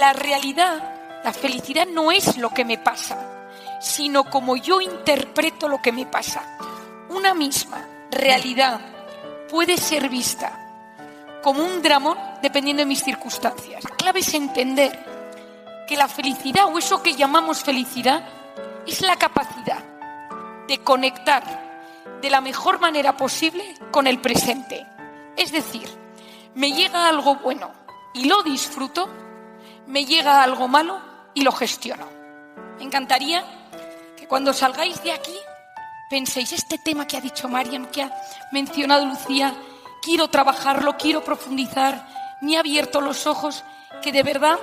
la realidad, la felicidad no es lo que me pasa, sino como yo interpreto lo que me pasa. Una misma realidad puede ser vista como un dramón dependiendo de mis circunstancias. La clave es entender que la felicidad, o eso que llamamos felicidad, es la capacidad de conectar de la mejor manera posible con el presente. Es decir, me llega algo bueno y lo disfruto, me llega algo malo y lo gestiono. Me encantaría que cuando salgáis de aquí penséis, este tema que ha dicho Mariam, que ha mencionado Lucía, quiero trabajarlo, quiero profundizar, me ha abierto los ojos, que de verdad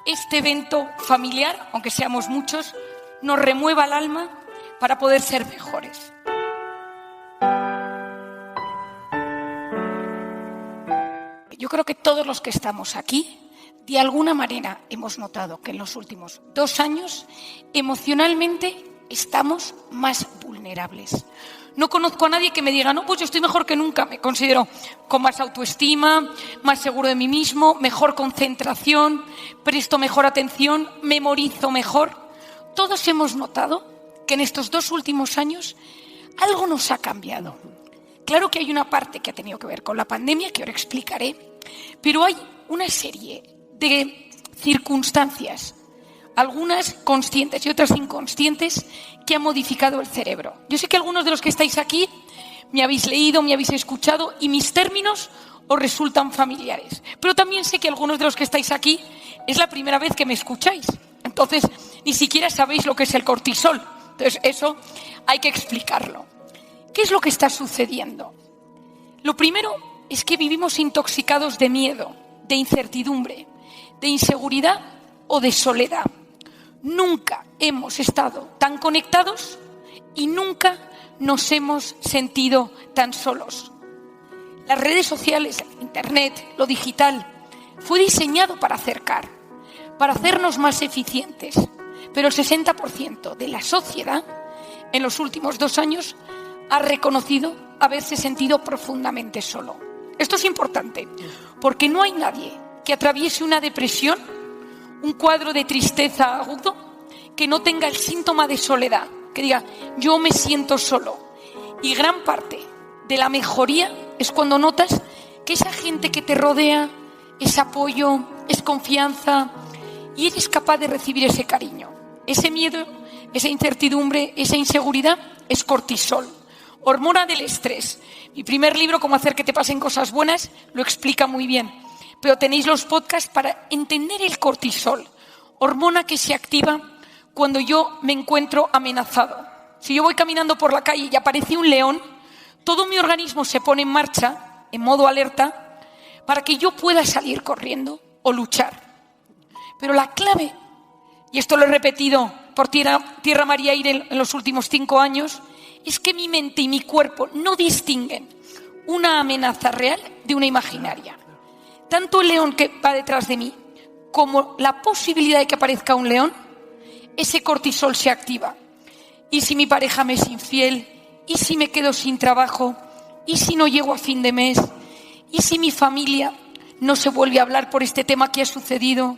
este evento familiar, aunque seamos muchos, nos remueva el alma para poder ser mejores. Yo creo que todos los que estamos aquí, de alguna manera hemos notado que en los últimos 2 años, emocionalmente estamos más vulnerables. No conozco a nadie que me diga, no, pues yo estoy mejor que nunca. Me considero con más autoestima, más seguro de mí mismo, mejor concentración, presto mejor atención, memorizo mejor. Todos hemos notado que en estos 2 últimos años algo nos ha cambiado. Claro que hay una parte que ha tenido que ver con la pandemia, que ahora explicaré, pero hay una serie de circunstancias, algunas conscientes y otras inconscientes, que han modificado el cerebro. Yo sé que algunos de los que estáis aquí me habéis leído, me habéis escuchado y mis términos os resultan familiares. Pero también sé que algunos de los que estáis aquí es la primera vez que me escucháis. Entonces, ni siquiera sabéis lo que es el cortisol. Entonces, eso hay que explicarlo. ¿Qué es lo que está sucediendo? Lo primero es que vivimos intoxicados de miedo, de incertidumbre, de inseguridad o de soledad. Nunca hemos estado tan conectados y nunca nos hemos sentido tan solos. Las redes sociales, Internet, lo digital, fue diseñado para acercar, para hacernos más eficientes. Pero el 60% de la sociedad en los últimos 2 años ha reconocido haberse sentido profundamente solo. Esto es importante, porque no hay nadie que atraviese una depresión, un cuadro de tristeza agudo, que no tenga el síntoma de soledad, que diga, yo me siento solo. Y gran parte de la mejoría es cuando notas que esa gente que te rodea es apoyo, es confianza, y eres capaz de recibir ese cariño. Ese miedo, esa incertidumbre, esa inseguridad es cortisol, hormona del estrés. Mi primer libro, Cómo hacer que te pasen cosas buenas, lo explica muy bien. Pero tenéis los podcasts para entender el cortisol, hormona que se activa cuando yo me encuentro amenazado. Si yo voy caminando por la calle y aparece un león, todo mi organismo se pone en marcha, en modo alerta, para que yo pueda salir corriendo o luchar. Pero la clave, y esto lo he repetido por tierra, mar y aire en los últimos 5 años, es que mi mente y mi cuerpo no distinguen una amenaza real de una imaginaria. Tanto el león que va detrás de mí como la posibilidad de que aparezca un león, ese cortisol se activa. ¿Y si mi pareja me es infiel? ¿Y si me quedo sin trabajo? ¿Y si no llego a fin de mes? ¿Y si mi familia no se vuelve a hablar por este tema que ha sucedido?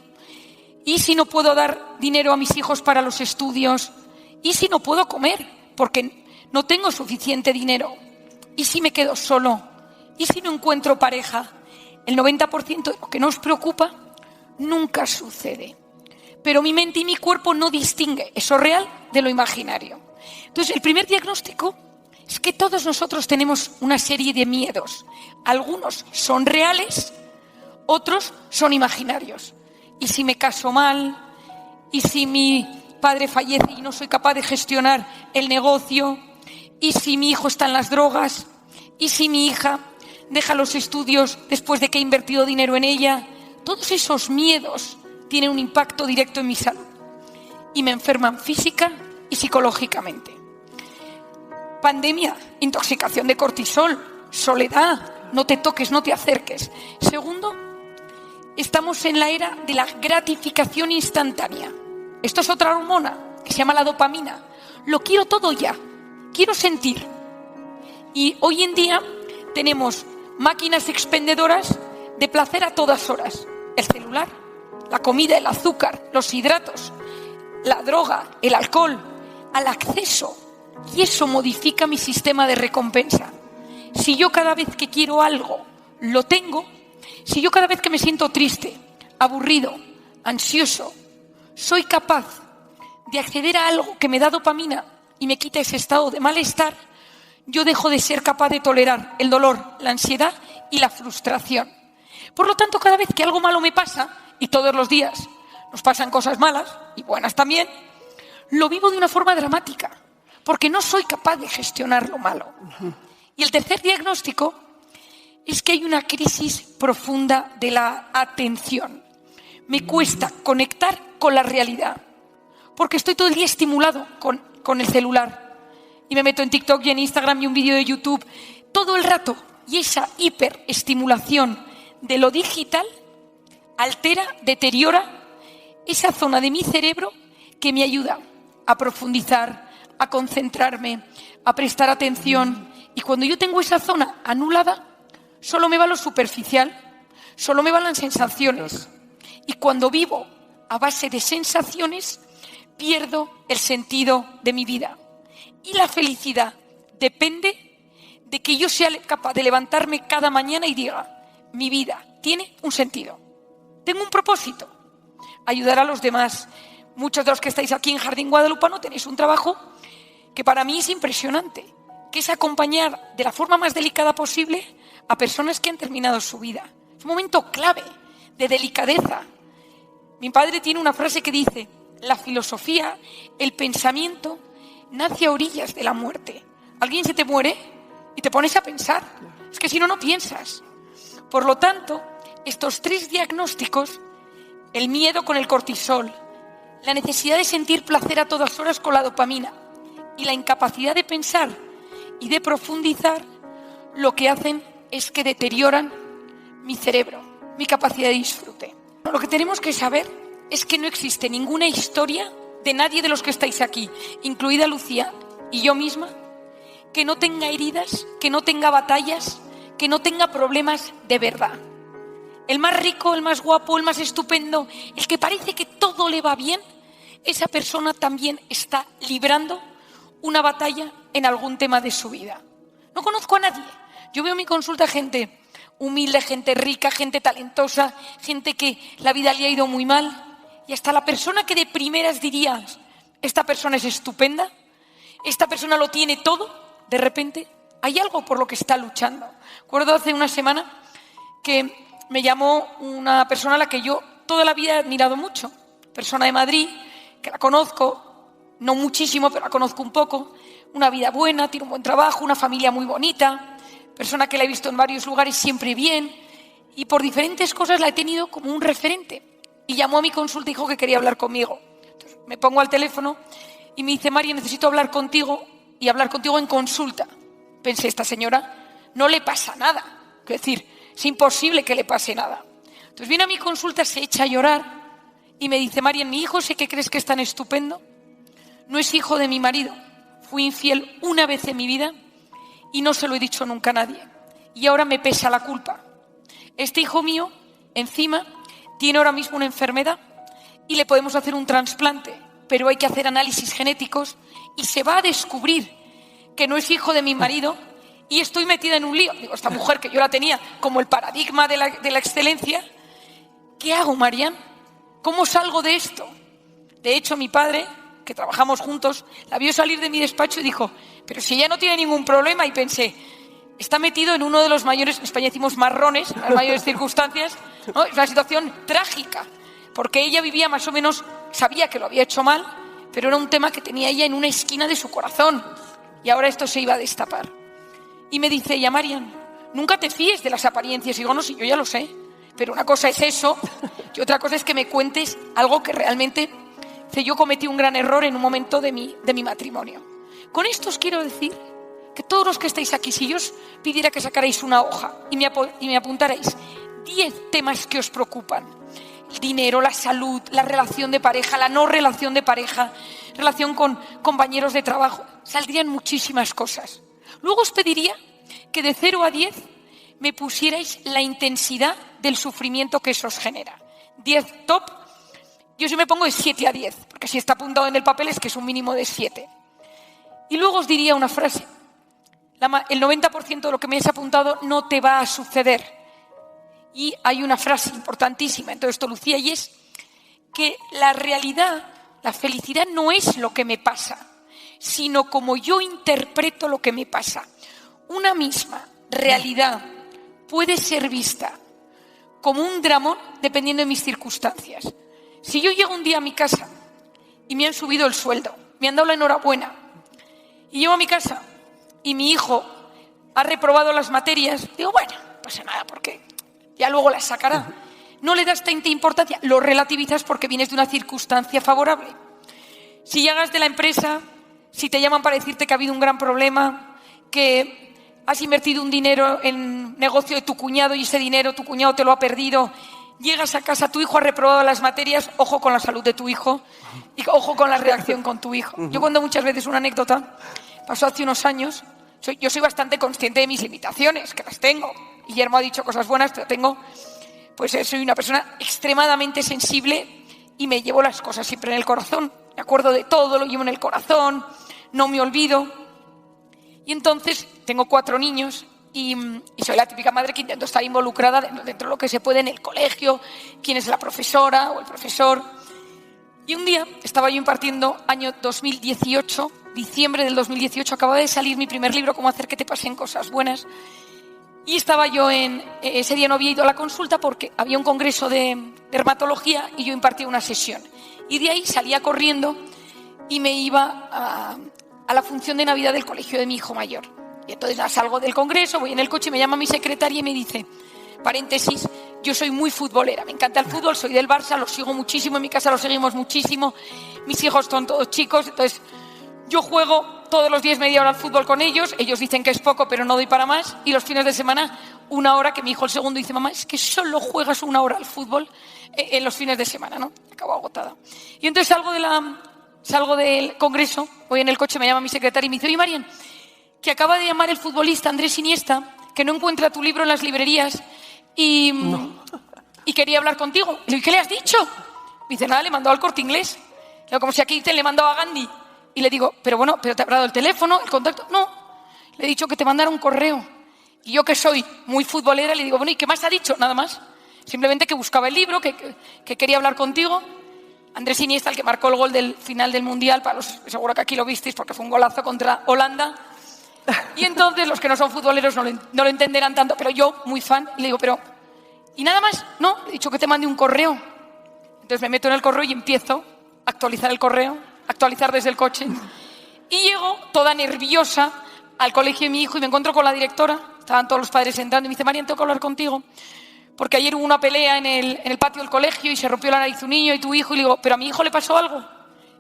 ¿Y si no puedo dar dinero a mis hijos para los estudios? ¿Y si no puedo comer porque no tengo suficiente dinero? ¿Y si me quedo solo? ¿Y si no encuentro pareja? El 90% de lo que nos preocupa nunca sucede. Pero mi mente y mi cuerpo no distinguen eso real de lo imaginario. Entonces, el primer diagnóstico es que todos nosotros tenemos una serie de miedos. Algunos son reales, otros son imaginarios. ¿Y si me caso mal? ¿Y si mi padre fallece y no soy capaz de gestionar el negocio? ¿Y si mi hijo está en las drogas? ¿Y si mi hija deja los estudios después de que he invertido dinero en ella? Todos esos miedos tienen un impacto directo en mi salud y me enferman física y psicológicamente. Pandemia, intoxicación de cortisol, soledad, no te toques, no te acerques. Segundo, estamos en la era de la gratificación instantánea. Esto es otra hormona que se llama la dopamina. Lo quiero todo ya, quiero sentir. Y hoy en día tenemos máquinas expendedoras de placer a todas horas. El celular, la comida, el azúcar, los hidratos, la droga, el alcohol, al acceso. Y eso modifica mi sistema de recompensa. Si yo cada vez que quiero algo lo tengo, si yo cada vez que me siento triste, aburrido, ansioso, soy capaz de acceder a algo que me da dopamina y me quita ese estado de malestar, yo dejo de ser capaz de tolerar el dolor, la ansiedad y la frustración. Por lo tanto, cada vez que algo malo me pasa, y todos los días nos pasan cosas malas y buenas también, lo vivo de una forma dramática, porque no soy capaz de gestionar lo malo. Y el tercer diagnóstico es que hay una crisis profunda de la atención. Me cuesta conectar con la realidad, porque estoy todo el día estimulado con el celular. Y me meto en TikTok y en Instagram y un vídeo de YouTube todo el rato. Y esa hiperestimulación de lo digital altera, deteriora esa zona de mi cerebro que me ayuda a profundizar, a concentrarme, a prestar atención. Y cuando yo tengo esa zona anulada, solo me va lo superficial, solo me van las sensaciones. Y cuando vivo a base de sensaciones, pierdo el sentido de mi vida. Y la felicidad depende de que yo sea capaz de levantarme cada mañana y diga, mi vida tiene un sentido, tengo un propósito, ayudar a los demás. Muchos de los que estáis aquí en Jardín Guadalupano tenéis un trabajo que para mí es impresionante, que es acompañar de la forma más delicada posible a personas que han terminado su vida. Es un momento clave de delicadeza. Mi padre tiene una frase que dice, la filosofía, el pensamiento, nace a orillas de la muerte. Alguien se te muere y te pones a pensar. Es que si no, no piensas. Por lo tanto, estos tres diagnósticos, el miedo con el cortisol, la necesidad de sentir placer a todas horas con la dopamina y la incapacidad de pensar y de profundizar, lo que hacen es que deterioran mi cerebro, mi capacidad de disfrute. Lo que tenemos que saber es que no existe ninguna historia de nadie de los que estáis aquí, incluida Lucía y yo misma, que no tenga heridas, que no tenga batallas, que no tenga problemas de verdad. El más rico, el más guapo, el más estupendo, el que parece que todo le va bien, esa persona también está librando una batalla en algún tema de su vida. No conozco a nadie. Yo veo en mi consulta gente humilde, gente rica, gente talentosa, gente que la vida le ha ido muy mal. Y hasta la persona que de primeras dirías, esta persona es estupenda, esta persona lo tiene todo, de repente hay algo por lo que está luchando. Recuerdo hace una semana que me llamó una persona a la que yo toda la vida he admirado mucho, persona de Madrid, que la conozco, no muchísimo, pero la conozco un poco, una vida buena, tiene un buen trabajo, una familia muy bonita, persona que la he visto en varios lugares siempre bien, y por diferentes cosas la he tenido como un referente. Y llamó a mi consulta y dijo que quería hablar conmigo. Entonces, me pongo al teléfono y me dice, María, necesito hablar contigo y hablar contigo en consulta. Pensé, esta señora no le pasa nada. Es decir, es imposible que le pase nada. Entonces viene a mi consulta, se echa a llorar y me dice, María, mi hijo, sé que crees que es tan estupendo, no es hijo de mi marido. Fui infiel una vez en mi vida y no se lo he dicho nunca a nadie. Y ahora me pesa la culpa. Este hijo mío, encima, tiene ahora mismo una enfermedad y le podemos hacer un trasplante, pero hay que hacer análisis genéticos y se va a descubrir que no es hijo de mi marido y estoy metida en un lío. Digo, esta mujer que yo la tenía como el paradigma de la excelencia, ¿qué hago, Marian? ¿Cómo salgo de esto? De hecho, mi padre, que trabajamos juntos, la vio salir de mi despacho y dijo, pero si ella no tiene ningún problema, y pensé, está metido en uno de los mayores, en España decimos marrones, las mayores circunstancias, ¿no? Es una situación trágica, porque ella vivía más o menos, sabía que lo había hecho mal, pero era un tema que tenía ella en una esquina de su corazón, y ahora esto se iba a destapar. Y me dice ella, Marian, nunca te fíes de las apariencias. Y digo, no, sí, yo ya lo sé, pero una cosa es eso, y otra cosa es que me cuentes algo que realmente, yo cometí un gran error en un momento de mi matrimonio. Con esto os quiero decir que todos los que estáis aquí, si yo os pidiera que sacarais una hoja y me apuntarais 10 temas que os preocupan, el dinero, la salud, la relación de pareja, la no relación de pareja, relación con compañeros de trabajo, saldrían muchísimas cosas. Luego os pediría que de 0 a 10 me pusierais la intensidad del sufrimiento que eso os genera. 10 top, yo siempre pongo de 7 a 10, porque si está apuntado en el papel es que es un mínimo de 7. Y luego os diría una frase. El 90% de lo que me has apuntado no te va a suceder. Y hay una frase importantísima en todo esto, Lucía, y es que la realidad, la felicidad no es lo que me pasa, sino como yo interpreto lo que me pasa. Una misma realidad puede ser vista como un dramón dependiendo de mis circunstancias. Si yo llego un día a mi casa y me han subido el sueldo, me han dado la enhorabuena, y llego a mi casa y mi hijo ha reprobado las materias, digo, bueno, no pasa nada porque ya luego las sacará. No le das tanta importancia, lo relativizas porque vienes de una circunstancia favorable. Si llegas de la empresa, si te llaman para decirte que ha habido un gran problema, que has invertido un dinero en negocio de tu cuñado y ese dinero tu cuñado te lo ha perdido, llegas a casa, tu hijo ha reprobado las materias, ojo con la salud de tu hijo y ojo con la reacción con tu hijo. Yo cuento muchas veces una anécdota, pasó hace unos años, yo soy bastante consciente de mis limitaciones, que las tengo. Guillermo ha dicho cosas buenas, pero soy una persona extremadamente sensible y me llevo las cosas siempre en el corazón. Me acuerdo de todo, lo llevo en el corazón, no me olvido. Y entonces tengo 4 niños y soy la típica madre que intento estar involucrada dentro de lo que se puede en el colegio, quién es la profesora o el profesor. Y un día estaba yo impartiendo, año 2018, diciembre del 2018, acababa de salir mi primer libro, Cómo hacer que te pasen cosas buenas. Y estaba yo ese día no había ido a la consulta porque había un congreso de dermatología y yo impartía una sesión. Y de ahí salía corriendo y me iba a la función de Navidad del colegio de mi hijo mayor. Y entonces salgo del congreso, voy en el coche, me llama mi secretaria y me dice, paréntesis, yo soy muy futbolera, me encanta el fútbol, soy del Barça, lo sigo muchísimo, en mi casa lo seguimos muchísimo, mis hijos son todos chicos, entonces yo juego todos los días media hora al fútbol con ellos, ellos dicen que es poco pero no doy para más, y los fines de semana 1 hora, que mi hijo el segundo dice, mamá, es que solo juegas 1 hora al fútbol en los fines de semana, ¿no? Acabo agotada. Y entonces salgo del congreso, voy en el coche, me llama mi secretaria y me dice, oye, Marian, que acaba de llamar el futbolista Andrés Iniesta, que no encuentra tu libro en las librerías y quería hablar contigo. Y le digo, ¿qué le has dicho? Me dice, nada, le mandó al Corte Inglés. Digo, como si aquí le mandó a Gandhi. Y le digo, pero te habrá dado el teléfono, el contacto. No, le he dicho que te mandara un correo. Y yo, que soy muy futbolera, le digo, bueno, ¿y qué más ha dicho? Nada más. Simplemente que buscaba el libro, que quería hablar contigo. Andrés Iniesta, el que marcó el gol del final del Mundial, seguro que aquí lo visteis porque fue un golazo contra Holanda. Y entonces los que no son futboleros no lo entenderán tanto, pero yo, muy fan, y le digo, pero ¿y nada más? No, le he dicho que te mande un correo. Entonces me meto en el correo y empiezo a actualizar el correo, actualizar desde el coche. Y llego toda nerviosa al colegio de mi hijo y me encuentro con la directora. Estaban todos los padres entrando y me dice, Marian, tengo que hablar contigo. Porque ayer hubo una pelea en el patio del colegio y se rompió la nariz un niño y tu hijo. Y le digo, ¿pero a mi hijo le pasó algo?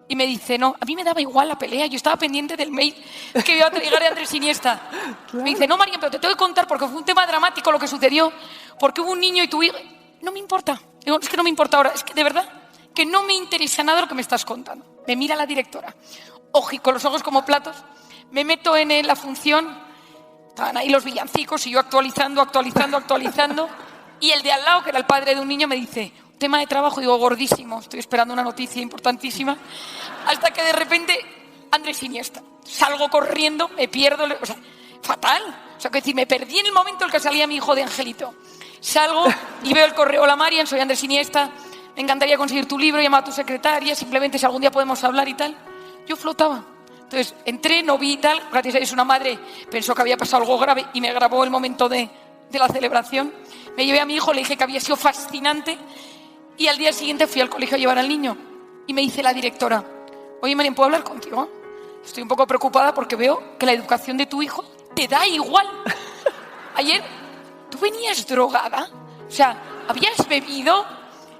Y me dice, no, a mí me daba igual la pelea, yo estaba pendiente del mail que iba a llegar de Andrés Iniesta. Claro. Me dice, no, Marian, pero te tengo que contar porque fue un tema dramático lo que sucedió, porque hubo un niño y tu hijo... No me importa, digo, es que no me importa ahora, es que de verdad que no me interesa nada lo que me estás contando. Me mira la directora, con los ojos como platos, me meto en la función, estaban ahí los villancicos y yo actualizando, y el de al lado, que era el padre de un niño, me dice... Tema de trabajo, digo, gordísimo, estoy esperando una noticia importantísima, hasta que de repente, Andrés Iniesta, salgo corriendo, me pierdo, o sea, fatal, o sea, que decir, me perdí en el momento en el que salía mi hijo de Angelito, salgo y veo el correo, hola Marian, soy Andrés Iniesta, me encantaría conseguir tu libro, llama a tu secretaria, simplemente si algún día podemos hablar y tal, yo flotaba, entonces entré, no vi y tal, gracias a Dios una madre pensó que había pasado algo grave y me grabó el momento de la celebración, me llevé a mi hijo, le dije que había sido fascinante. Y al día siguiente fui al colegio a llevar al niño y me dice la directora, oye, Marian, ¿puedo hablar contigo? Estoy un poco preocupada porque veo que la educación de tu hijo te da igual. Ayer, ¿tú venías drogada? O sea, ¿habías bebido?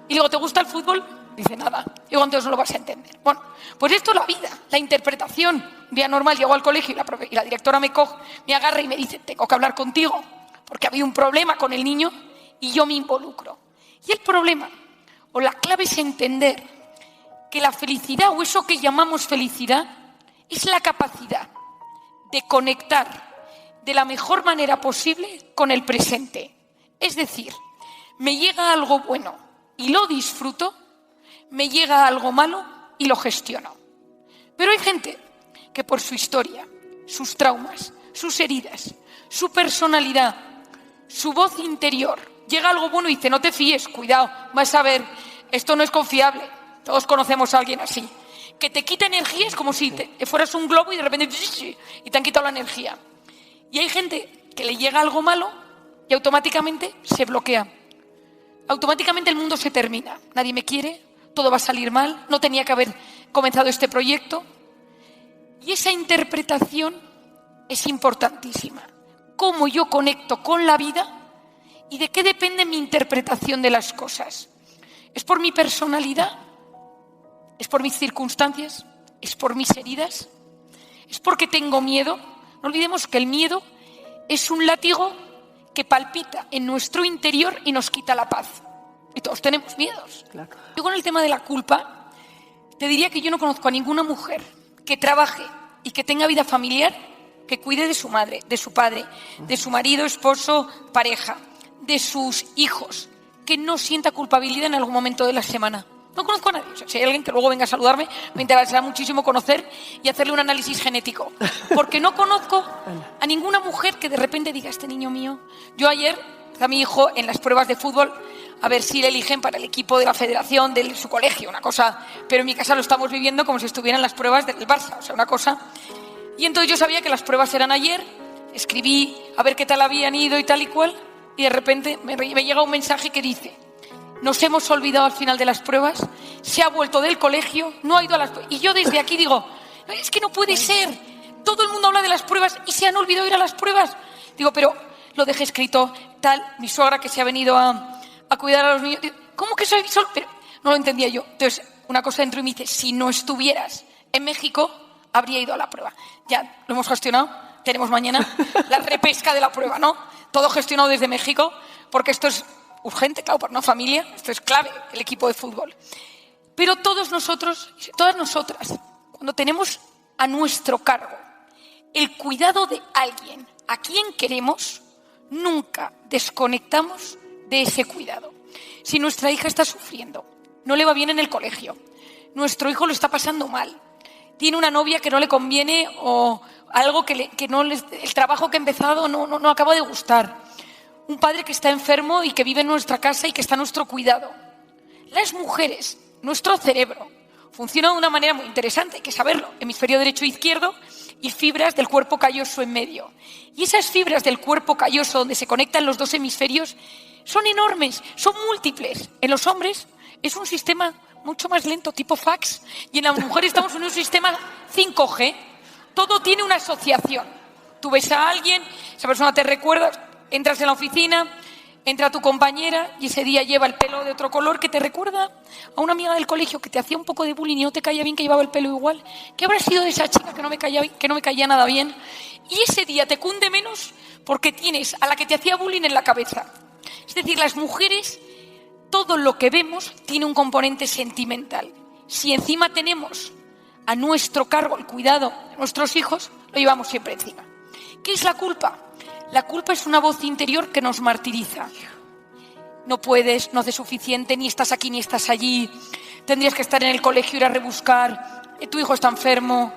Y digo, ¿te gusta el fútbol? Dice, nada. Digo, entonces no lo vas a entender. Bueno, pues esto es la vida, la interpretación. Un día normal llego al colegio y la directora me coge, me agarra y me dice, tengo que hablar contigo porque ha habido un problema con el niño y yo me involucro. Y el problema... o la clave es entender que la felicidad, o eso que llamamos felicidad, es la capacidad de conectar de la mejor manera posible con el presente. Es decir, me llega algo bueno, y lo disfruto, me llega algo malo y lo gestiono. Pero hay gente que por su historia, sus traumas, sus heridas, su personalidad, su voz interior, llega algo bueno y dice, no te fíes, cuidado, vas a ver, esto no es confiable. Todos conocemos a alguien así. Que te quita energía, es como si fueras un globo y de repente y te han quitado la energía. Y hay gente que le llega algo malo y automáticamente se bloquea. Automáticamente el mundo se termina. Nadie me quiere, todo va a salir mal, no tenía que haber comenzado este proyecto. Y esa interpretación es importantísima. Cómo yo conecto con la vida y de qué depende mi interpretación de las cosas. ¿Es por mi personalidad? ¿Es por mis circunstancias? ¿Es por mis heridas? ¿Es porque tengo miedo? No olvidemos que el miedo es un látigo que palpita en nuestro interior y nos quita la paz. Y todos tenemos miedos. Claro. Yo con el tema de la culpa, te diría que yo no conozco a ninguna mujer que trabaje y que tenga vida familiar, que cuide de su madre, de su padre, de su marido, esposo, pareja, de sus hijos, que no sienta culpabilidad en algún momento de la semana. No conozco a nadie. O sea, si hay alguien que luego venga a saludarme, me interesará muchísimo conocer y hacerle un análisis genético. Porque no conozco a ninguna mujer que de repente diga, este niño mío. Yo ayer, a mi hijo en las pruebas de fútbol, a ver si le eligen para el equipo de la federación de su colegio, una cosa. Pero en mi casa lo estamos viviendo como si estuvieran las pruebas del Barça, o sea, una cosa. Y entonces yo sabía que las pruebas eran ayer, escribí a ver qué tal habían ido y tal y cual, y de repente me llega un mensaje que dice, nos hemos olvidado al final de las pruebas, se ha vuelto del colegio, no ha ido a las pruebas. Y yo desde aquí digo, es que no puede ser, todo el mundo habla de las pruebas y se han olvidado ir a las pruebas. Digo, pero lo dejé escrito, tal, mi suegra que se ha venido a cuidar a los niños, digo, ¿cómo que soy solo? Pero no lo entendía yo. Entonces, una cosa dentro y me dice, si no estuvieras en México, habría ido a la prueba. Ya lo hemos gestionado, tenemos mañana la repesca de la prueba, ¿no? Todo gestionado desde México, porque esto es urgente, claro, para una familia, esto es clave, el equipo de fútbol. Pero todos nosotros, todas nosotras, cuando tenemos a nuestro cargo el cuidado de alguien a quien queremos, nunca desconectamos de ese cuidado. Si nuestra hija está sufriendo, no le va bien en el colegio, nuestro hijo lo está pasando mal, tiene una novia que no le conviene o algo que no el trabajo que ha empezado no acaba de gustar, un padre que está enfermo y que vive en nuestra casa y que está a nuestro cuidado. Las mujeres, nuestro cerebro, funciona de una manera muy interesante, hay que saberlo, hemisferio derecho e izquierdo y fibras del cuerpo calloso en medio. Y esas fibras del cuerpo calloso donde se conectan los dos hemisferios son enormes, son múltiples. En los hombres es un sistema mucho más lento, tipo fax, y en las mujeres estamos en un sistema 5G. Todo tiene una asociación. Tú ves a alguien, esa persona te recuerda, entras en la oficina, entra tu compañera y ese día lleva el pelo de otro color que te recuerda a una amiga del colegio que te hacía un poco de bullying y no te caía bien, que llevaba el pelo igual. ¿Qué habrá sido de esa chica que no me caía nada bien? Y ese día te cunde menos porque tienes a la que te hacía bullying en la cabeza. Es decir, las mujeres, todo lo que vemos tiene un componente sentimental. Si encima tenemos a nuestro cargo el cuidado de nuestros hijos, lo llevamos siempre encima. ¿Qué es la culpa? La culpa es una voz interior que nos martiriza. No puedes, no haces suficiente, ni estás aquí ni estás allí, tendrías que estar en el colegio, ir a rebuscar, tu hijo está enfermo.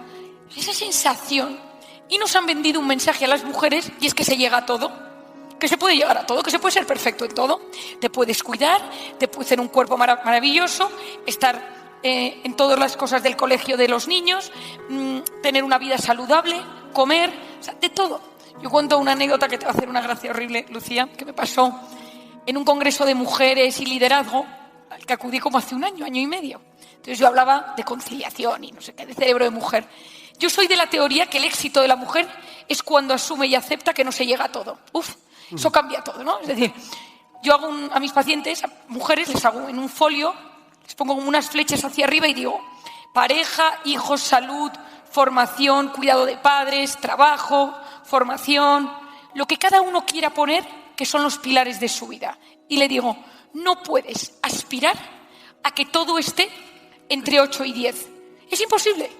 Esa sensación. Y nos han vendido un mensaje a las mujeres y es que se llega a todo, que se puede llegar a todo, que se puede ser perfecto en todo. Te puedes cuidar, te puedes tener un cuerpo maravilloso, estar en todas las cosas del colegio de los niños, tener una vida saludable, comer, o sea, de todo. Yo cuento una anécdota que te va a hacer una gracia horrible, Lucía, que me pasó en un congreso de mujeres y liderazgo, al que acudí como hace un año y medio. Entonces yo hablaba de conciliación y no sé qué, de cerebro de mujer. Yo soy de la teoría que el éxito de la mujer es cuando asume y acepta que no se llega a todo. Eso cambia todo, ¿no? Es decir, yo hago a mis pacientes, a mujeres, les hago en un folio, les pongo como unas flechas hacia arriba y digo, pareja, hijos, salud, formación, cuidado de padres, trabajo, formación, lo que cada uno quiera poner, que son los pilares de su vida. Y le digo, no puedes aspirar a que todo esté entre 8 y 10. Es imposible.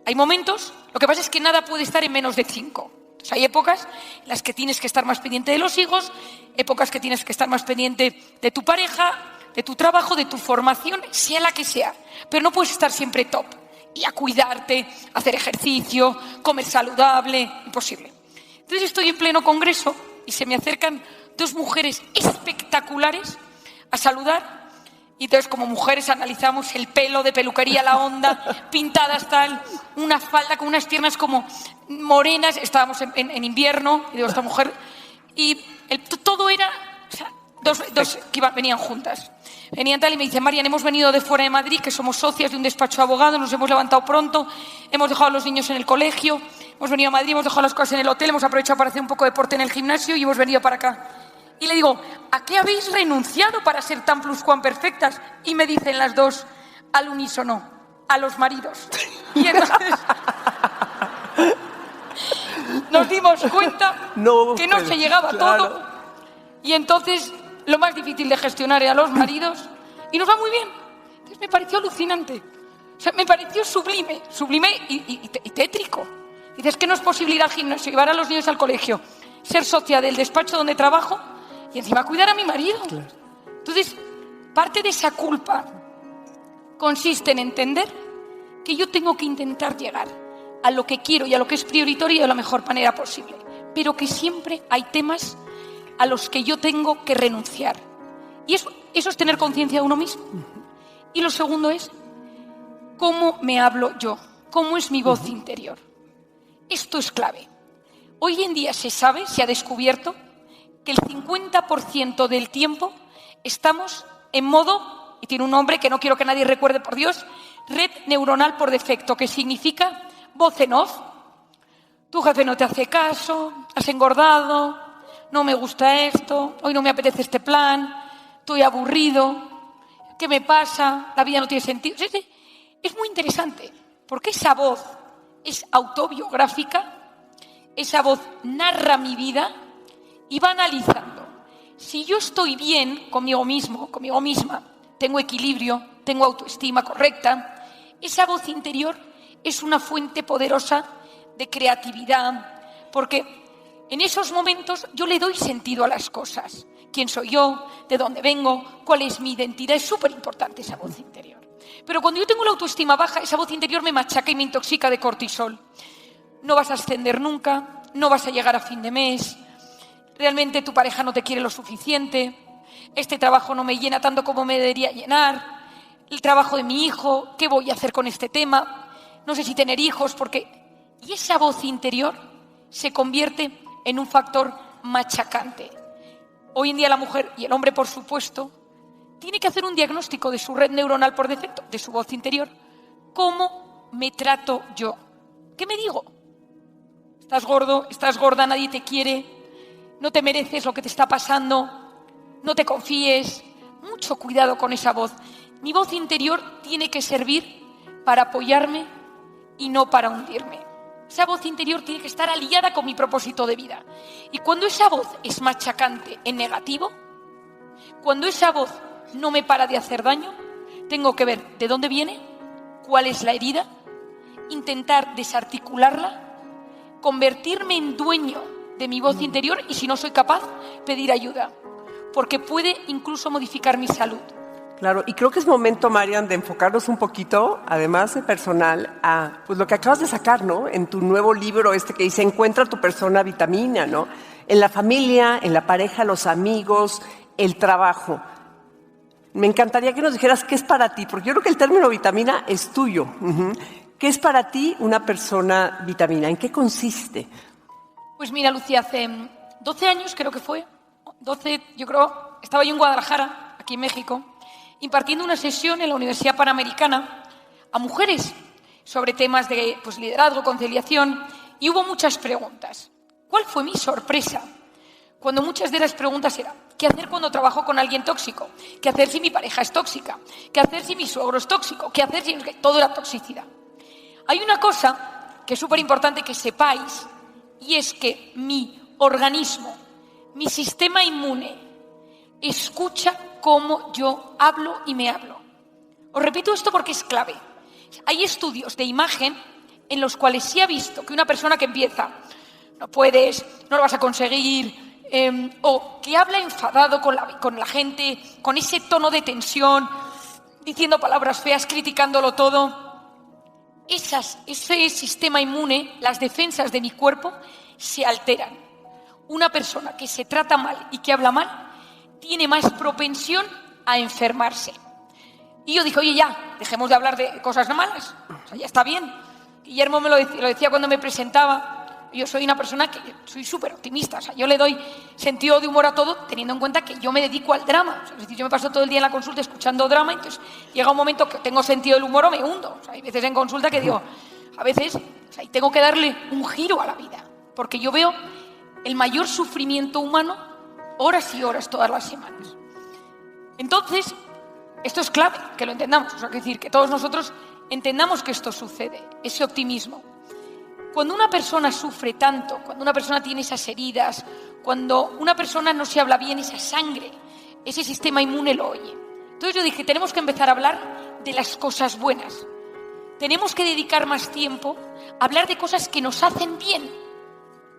Hay momentos, lo que pasa es que nada puede estar en menos de 5. Entonces, hay épocas en las que tienes que estar más pendiente de los hijos, épocas que tienes que estar más pendiente de tu pareja, de tu trabajo, de tu formación, sea la que sea. Pero no puedes estar siempre top y a cuidarte, hacer ejercicio, comer saludable, imposible. Entonces estoy en pleno congreso y se me acercan dos mujeres espectaculares a saludar. Y entonces, como mujeres, analizamos el pelo de peluquería, la onda, pintadas tal, una falda con unas piernas como morenas. Estábamos en invierno, y digo, esta mujer... Y todo era... O sea, dos que venían juntas. Venían tal y me dicen, Marian, hemos venido de fuera de Madrid, que somos socias de un despacho de abogados, nos hemos levantado pronto, hemos dejado a los niños en el colegio, hemos venido a Madrid, hemos dejado las cosas en el hotel, hemos aprovechado para hacer un poco de deporte en el gimnasio y hemos venido para acá. Y le digo, ¿a qué habéis renunciado para ser tan pluscuamperfectas? Y me dicen las dos al unísono, a los maridos. Y entonces nos dimos cuenta que no se llegaba a todo. Y entonces lo más difícil de gestionar era los maridos. Y nos va muy bien. Entonces me pareció alucinante. O sea, me pareció sublime y tétrico. Dices que no es posible ir al gimnasio, llevar a los niños al colegio, ser socia del despacho donde trabajo y encima cuidar a mi marido. Claro. Entonces, parte de esa culpa consiste en entender que yo tengo que intentar llegar a lo que quiero y a lo que es prioritario de la mejor manera posible, pero que siempre hay temas a los que yo tengo que renunciar. Y eso es tener conciencia de uno mismo. Y lo segundo es cómo me hablo yo, cómo es mi voz interior. Esto es clave. Hoy en día se sabe, se ha descubierto, que el 50% del tiempo estamos en modo, y tiene un nombre que no quiero que nadie recuerde, por Dios, red neuronal por defecto, que significa voz en off. Tu jefe no te hace caso, has engordado, no me gusta esto, hoy no me apetece este plan, estoy aburrido, ¿qué me pasa? La vida no tiene sentido. Es muy interesante, porque esa voz es autobiográfica, esa voz narra mi vida y va analizando. Si yo estoy bien conmigo mismo, conmigo misma, tengo equilibrio, tengo autoestima correcta, esa voz interior es una fuente poderosa de creatividad, porque en esos momentos yo le doy sentido a las cosas. ¿Quién soy yo? ¿De dónde vengo? ¿Cuál es mi identidad? Es súper importante esa voz interior. Pero cuando yo tengo la autoestima baja, esa voz interior me machaca y me intoxica de cortisol. No vas a ascender nunca, no vas a llegar a fin de mes, realmente tu pareja no te quiere lo suficiente, este trabajo no me llena tanto como me debería llenar, el trabajo de mi hijo, ¿qué voy a hacer con este tema? No sé si tener hijos, porque... Y esa voz interior se convierte en un factor machacante. Hoy en día la mujer y el hombre, por supuesto, tiene que hacer un diagnóstico de su red neuronal por defecto, de su voz interior. ¿Cómo me trato yo? ¿Qué me digo? Estás gordo, estás gorda, nadie te quiere, no te mereces lo que te está pasando, no te confíes. Mucho cuidado con esa voz. Mi voz interior tiene que servir para apoyarme y no para hundirme. Esa voz interior tiene que estar aliada con mi propósito de vida. Y cuando esa voz es machacante en negativo, cuando esa voz no me para de hacer daño, tengo que ver de dónde viene, cuál es la herida, intentar desarticularla, convertirme en dueño de mi voz interior y, si no soy capaz, pedir ayuda, porque puede incluso modificar mi salud. Claro, y creo que es momento, Marian, de enfocarnos un poquito, además de personal, a pues lo que acabas de sacar, ¿no? En tu nuevo libro que dice Encuentra tu persona vitamina, ¿no? En la familia, en la pareja, los amigos, el trabajo. Me encantaría que nos dijeras qué es para ti, porque yo creo que el término vitamina es tuyo. ¿Qué es para ti una persona vitamina? ¿En qué consiste? Pues mira, Lucía, hace 12 años creo que fue, 12, yo creo, estaba yo en Guadalajara, aquí en México, impartiendo una sesión en la Universidad Panamericana a mujeres sobre temas de liderazgo, conciliación, y hubo muchas preguntas. ¿Cuál fue mi sorpresa? Cuando muchas de las preguntas eran, ¿qué hacer cuando trabajo con alguien tóxico? ¿Qué hacer si mi pareja es tóxica? ¿Qué hacer si mi suegro es tóxico? ¿Qué hacer si todo era toxicidad? Hay una cosa que es súper importante que sepáis, y es que mi organismo, mi sistema inmune, escucha cómo yo hablo y me hablo. Os repito esto porque es clave. Hay estudios de imagen en los cuales se ha visto que una persona que empieza, no puedes, no lo vas a conseguir, o que habla enfadado con la gente, con ese tono de tensión, diciendo palabras feas, criticándolo todo. Ese sistema inmune, las defensas de mi cuerpo, se alteran. Una persona que se trata mal y que habla mal tiene más propensión a enfermarse. Y yo dije, oye, ya, dejemos de hablar de cosas malas. O sea, ya está bien. Guillermo me lo decía cuando me presentaba. Yo soy una persona que soy súper optimista. O sea, yo le doy sentido de humor a todo teniendo en cuenta que yo me dedico al drama. O sea, es decir, yo me paso todo el día en la consulta escuchando drama, entonces llega un momento que tengo sentido del humor o me hundo. O sea, hay veces en consulta que digo, a veces, o sea, tengo que darle un giro a la vida. Porque yo veo el mayor sufrimiento humano horas y horas todas las semanas. Entonces, esto es clave, que lo entendamos. O sea, es decir, que todos nosotros entendamos que esto sucede, ese optimismo. Cuando una persona sufre tanto, cuando una persona tiene esas heridas, cuando una persona no se habla bien, esa sangre, ese sistema inmune lo oye. Entonces yo dije, tenemos que empezar a hablar de las cosas buenas. Tenemos que dedicar más tiempo a hablar de cosas que nos hacen bien.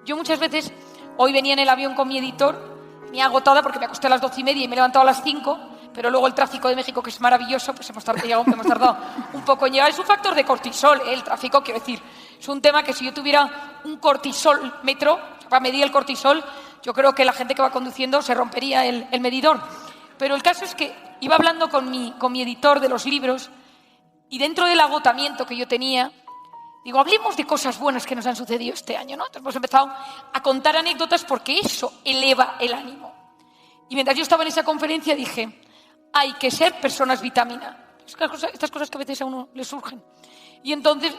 Yo muchas veces, hoy venía en el avión con mi editor, venía agotada porque me acosté a las 12:30 y me he levantado a las 5, pero luego el tráfico de México, que es maravilloso, pues hemos tardado un poco en llegar. Es un factor de cortisol, el tráfico, quiero decir. Es un tema que si yo tuviera un cortisómetro para medir el cortisol, yo creo que la gente que va conduciendo se rompería el medidor. Pero el caso es que iba hablando con mi editor de los libros y dentro del agotamiento que yo tenía, digo, hablemos de cosas buenas que nos han sucedido este año, ¿no? Entonces hemos empezado a contar anécdotas porque eso eleva el ánimo. Y mientras yo estaba en esa conferencia dije, hay que ser personas vitamina. Estas cosas que a veces a uno le surgen. Y entonces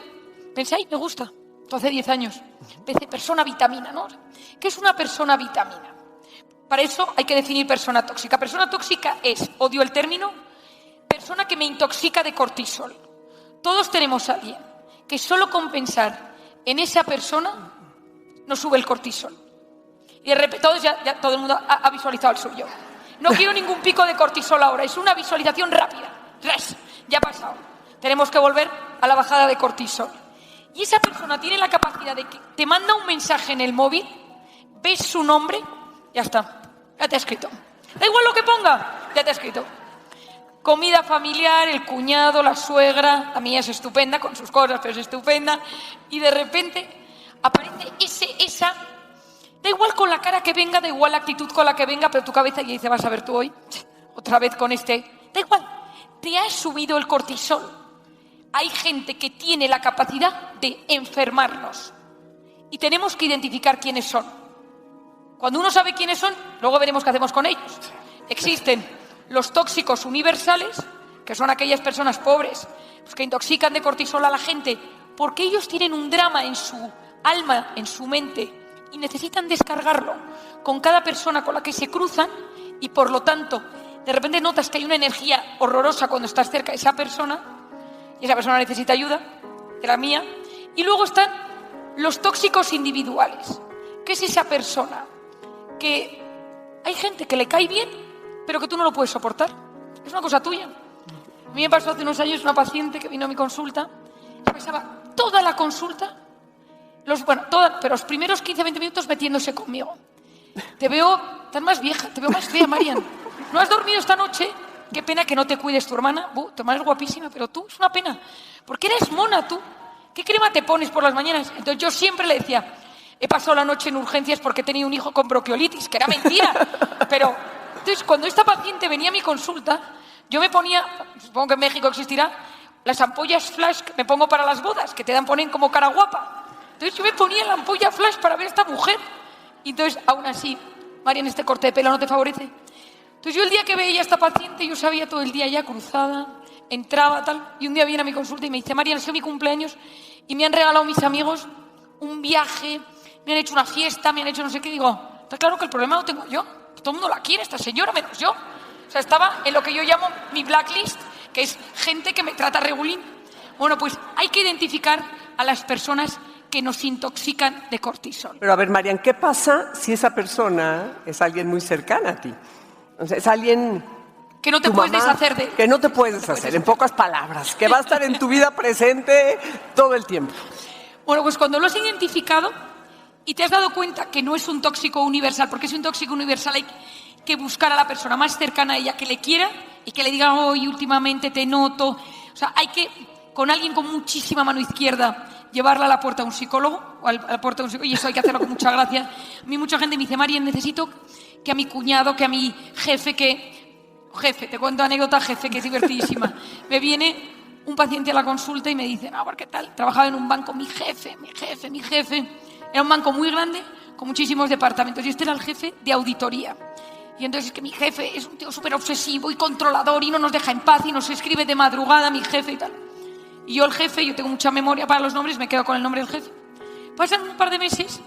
pensé, ay, me gusta. Esto hace 10 años. Empecé, persona vitamina, ¿no? ¿Qué es una persona vitamina? Para eso hay que definir persona tóxica. Persona tóxica es, odio el término, persona que me intoxica de cortisol. Todos tenemos a alguien que solo con pensar en esa persona nos sube el cortisol. Y de repente ya todo el mundo ha visualizado el suyo. No quiero ningún pico de cortisol ahora, es una visualización rápida. ¡Ras! Ya ha pasado. Tenemos que volver a la bajada de cortisol. Y esa persona tiene la capacidad de que te manda un mensaje en el móvil, ves su nombre, ya está, ya te ha escrito. Da igual lo que ponga, ya te ha escrito. Comida familiar, el cuñado, la suegra, la mía es estupenda, con sus cosas, pero es estupenda. Y de repente aparece esa... Da igual con la cara que venga, da igual la actitud con la que venga, pero tu cabeza ya dice, vas a ver tú hoy, otra vez con este... Da igual, te has subido el cortisol. Hay gente que tiene la capacidad de enfermarnos. Y tenemos que identificar quiénes son. Cuando uno sabe quiénes son, luego veremos qué hacemos con ellos. Existen los tóxicos universales, que son aquellas personas pobres, pues, que intoxican de cortisol a la gente, porque ellos tienen un drama en su alma, en su mente, y necesitan descargarlo con cada persona con la que se cruzan y por lo tanto de repente notas que hay una energía horrorosa cuando estás cerca de esa persona y esa persona necesita ayuda, de la mía. Y luego están los tóxicos individuales, que es esa persona que hay gente que le cae bien pero que tú no lo puedes soportar, es una cosa tuya. A mí me pasó hace unos años una paciente que vino a mi consulta, pasaba toda la consulta pero los primeros 15-20 minutos metiéndose conmigo. Te veo tan más vieja, te veo más fea, Marian. ¿No has dormido esta noche? Qué pena que no te cuides tu hermana. Tu hermana es guapísima, pero tú, es una pena. Porque eres mona tú. ¿Qué crema te pones por las mañanas? Entonces yo siempre le decía, he pasado la noche en urgencias porque he tenido un hijo con bronquiolitis, que era mentira. Pero, entonces, cuando esta paciente venía a mi consulta, yo me ponía, supongo que en México existirá, las ampollas flash que me pongo para las bodas, que te ponen como cara guapa. Entonces yo me ponía la ampolla flash para ver a esta mujer. Y entonces, aún así, Marian, este corte de pelo no te favorece. Entonces yo el día que veía a esta paciente, yo sabía todo el día ya cruzada, entraba tal, y un día viene a mi consulta y me dice, Marian, ha sido mi cumpleaños y me han regalado mis amigos un viaje, me han hecho una fiesta, me han hecho no sé qué. Digo, está claro que el problema lo tengo yo. Todo el mundo la quiere, esta señora, menos yo. O sea, estaba en lo que yo llamo mi blacklist, que es gente que me trata regulín. Bueno, pues hay que identificar a las personas que nos intoxican de cortisol. Pero a ver, Marian, ¿qué pasa si esa persona es alguien muy cercana a ti? O sea, es alguien... Que no te puedes deshacer de... Que no te puedes deshacer, en pocas palabras. Que va a estar en tu vida presente todo el tiempo. Bueno, pues cuando lo has identificado, y te has dado cuenta que no es un tóxico universal, porque es un tóxico universal hay que buscar a la persona más cercana a ella que le quiera y que le diga, hoy últimamente te noto. O sea, hay que, con alguien con muchísima mano izquierda, llevarla a la puerta de un psicólogo, o a la puerta de un psicólogo, y eso hay que hacerlo con mucha gracia. A mí mucha gente me dice, Marian, necesito que a mi cuñado, que a mi jefe, te cuento anécdota, jefe, que es divertidísima. Me viene un paciente a la consulta y me dice, no, ¿qué tal? Trabajaba en un banco, mi jefe. Era un banco muy grande, con muchísimos departamentos, y este era el jefe de auditoría. Y entonces es que mi jefe es un tío súper obsesivo y controlador y no nos deja en paz y nos escribe de madrugada, mi jefe y tal. Y yo tengo mucha memoria para los nombres, me quedo con el nombre del jefe. Pasan un par de meses,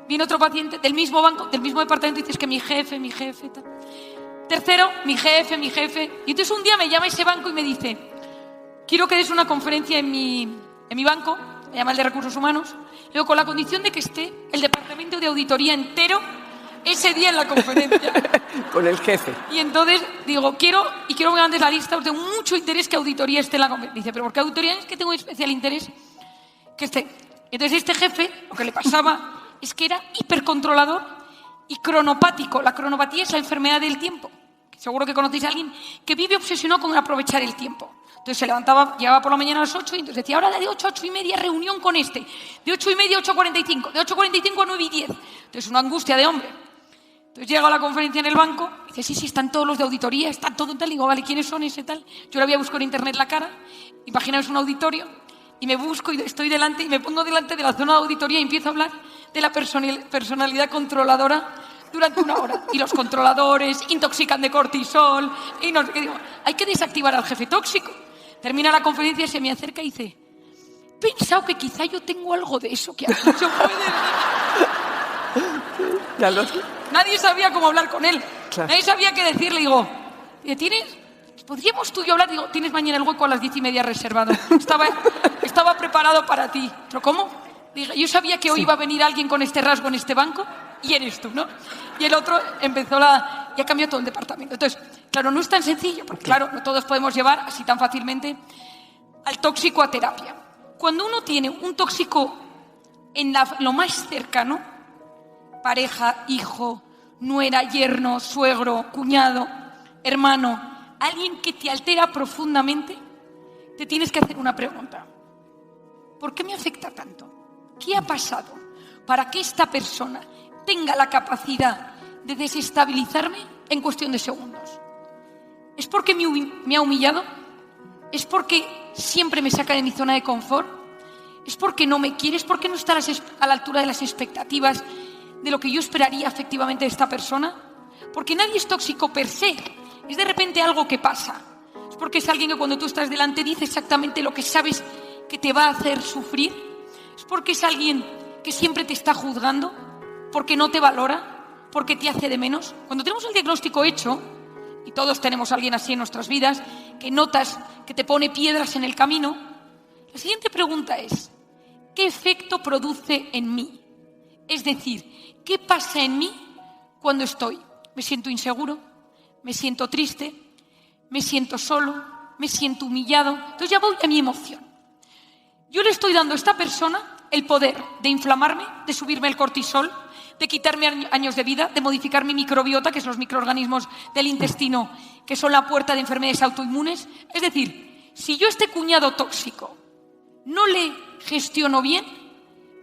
viene otro paciente del mismo banco, del mismo departamento, y dice, es que mi jefe y tal. Tercero, mi jefe. Y entonces un día me llama ese banco y me dice, quiero que des una conferencia en mi banco, me llama el de Recursos Humanos, luego con la condición de que esté el departamento de auditoría entero ese día en la conferencia. Con el jefe. Y entonces digo, quiero que me mandes la lista, tengo mucho interés que auditoría esté en la conferencia. Dice, pero ¿por qué auditoría? Es que tengo especial interés que esté. Entonces este jefe, lo que le pasaba es que era hipercontrolador y cronopático. La cronopatía es la enfermedad del tiempo. Seguro que conocéis a alguien que vive obsesionado con aprovechar el tiempo. Entonces se levantaba, llegaba por la mañana a las 8 y entonces decía, ahora de 8 a 8 y media reunión con este. De 8 y media a 8:45, de 8:45 a 9 y 10. Entonces una angustia de hombre. Entonces llega a la conferencia en el banco, y dice, sí, están todos los de auditoría, están todo tal. Y digo, vale, ¿quiénes son ese tal? Yo le había buscado en internet la cara, imaginaos un auditorio, y me busco y estoy delante, y me pongo delante de la zona de auditoría y empiezo a hablar de la personalidad controladora durante una hora. Y los controladores intoxican de cortisol, y no sé qué. Digo, hay que desactivar al jefe tóxico. Termina la conferencia y se me acerca y dice, he pensado que quizá yo tengo algo de eso que has dicho. Nadie sabía cómo hablar con él. Claro. Nadie sabía qué decirle. Digo, ¿podríamos tú y yo hablar? Digo, tienes mañana el hueco a las 10:30 reservado. Estaba preparado para ti. ¿Pero cómo? Digo, yo sabía que hoy iba a venir alguien con este rasgo en este banco y eres tú, ¿no? Y el otro empezó ya cambió todo el departamento. Entonces, claro, no es tan sencillo, porque claro, no todos podemos llevar así tan fácilmente al tóxico a terapia. Cuando uno tiene un tóxico en lo más cercano, pareja, hijo, nuera, yerno, suegro, cuñado, hermano, alguien que te altera profundamente, te tienes que hacer una pregunta. ¿Por qué me afecta tanto? ¿Qué ha pasado para que esta persona tenga la capacidad de desestabilizarme en cuestión de segundos? ¿Es porque me ha humillado? ¿Es porque siempre me saca de mi zona de confort? ¿Es porque no me quiere? ¿Es porque no está a la altura de las expectativas de lo que yo esperaría efectivamente de esta persona? Porque nadie es tóxico per se, es de repente algo que pasa. Es porque es alguien que cuando tú estás delante dice exactamente lo que sabes que te va a hacer sufrir. Es porque es alguien que siempre te está juzgando, porque no te valora, porque te hace de menos. Cuando tenemos el diagnóstico hecho, y todos tenemos a alguien así en nuestras vidas, que notas que te pone piedras en el camino, la siguiente pregunta es, ¿qué efecto produce en mí? Es decir, ¿qué pasa en mí cuando me siento inseguro, me siento triste, me siento solo, me siento humillado? Entonces ya voy a mi emoción. Yo le estoy dando a esta persona el poder de inflamarme, de subirme el cortisol, de quitarme años de vida, de modificar mi microbiota, que son los microorganismos del intestino, que son la puerta de enfermedades autoinmunes. Es decir, si yo este cuñado tóxico no le gestiono bien,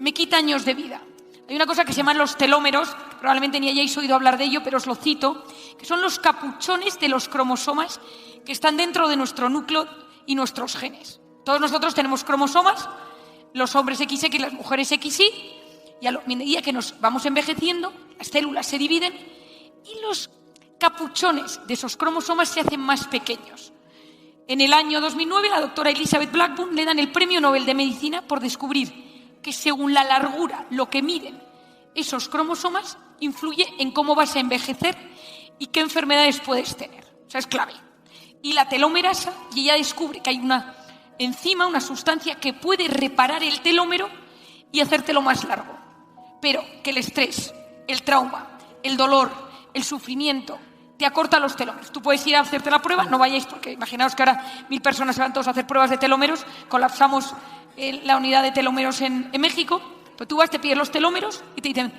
me quita años de vida. Hay una cosa que se llaman los telómeros, que probablemente ni hayáis oído hablar de ello, pero os lo cito, que son los capuchones de los cromosomas que están dentro de nuestro núcleo y nuestros genes. Todos nosotros tenemos cromosomas, los hombres XX y las mujeres XY, y a medida que nos vamos envejeciendo, las células se dividen y los capuchones de esos cromosomas se hacen más pequeños. En el año 2009, la doctora Elizabeth Blackburn le dan el Premio Nobel de Medicina por descubrir que según la largura, lo que miden esos cromosomas, influye en cómo vas a envejecer y qué enfermedades puedes tener. O sea, es clave. Y la telomerasa, y ella descubre que hay una enzima, una sustancia que puede reparar el telómero y hacértelo más largo. Pero que el estrés, el trauma, el dolor, el sufrimiento, te acorta los telómeros. Tú puedes ir a hacerte la prueba, no vayáis porque imaginaos que ahora 1000 personas se van todos a hacer pruebas de telómeros, colapsamos la unidad de telómeros en México. Pues tú vas, te pides los telómeros y te dicen,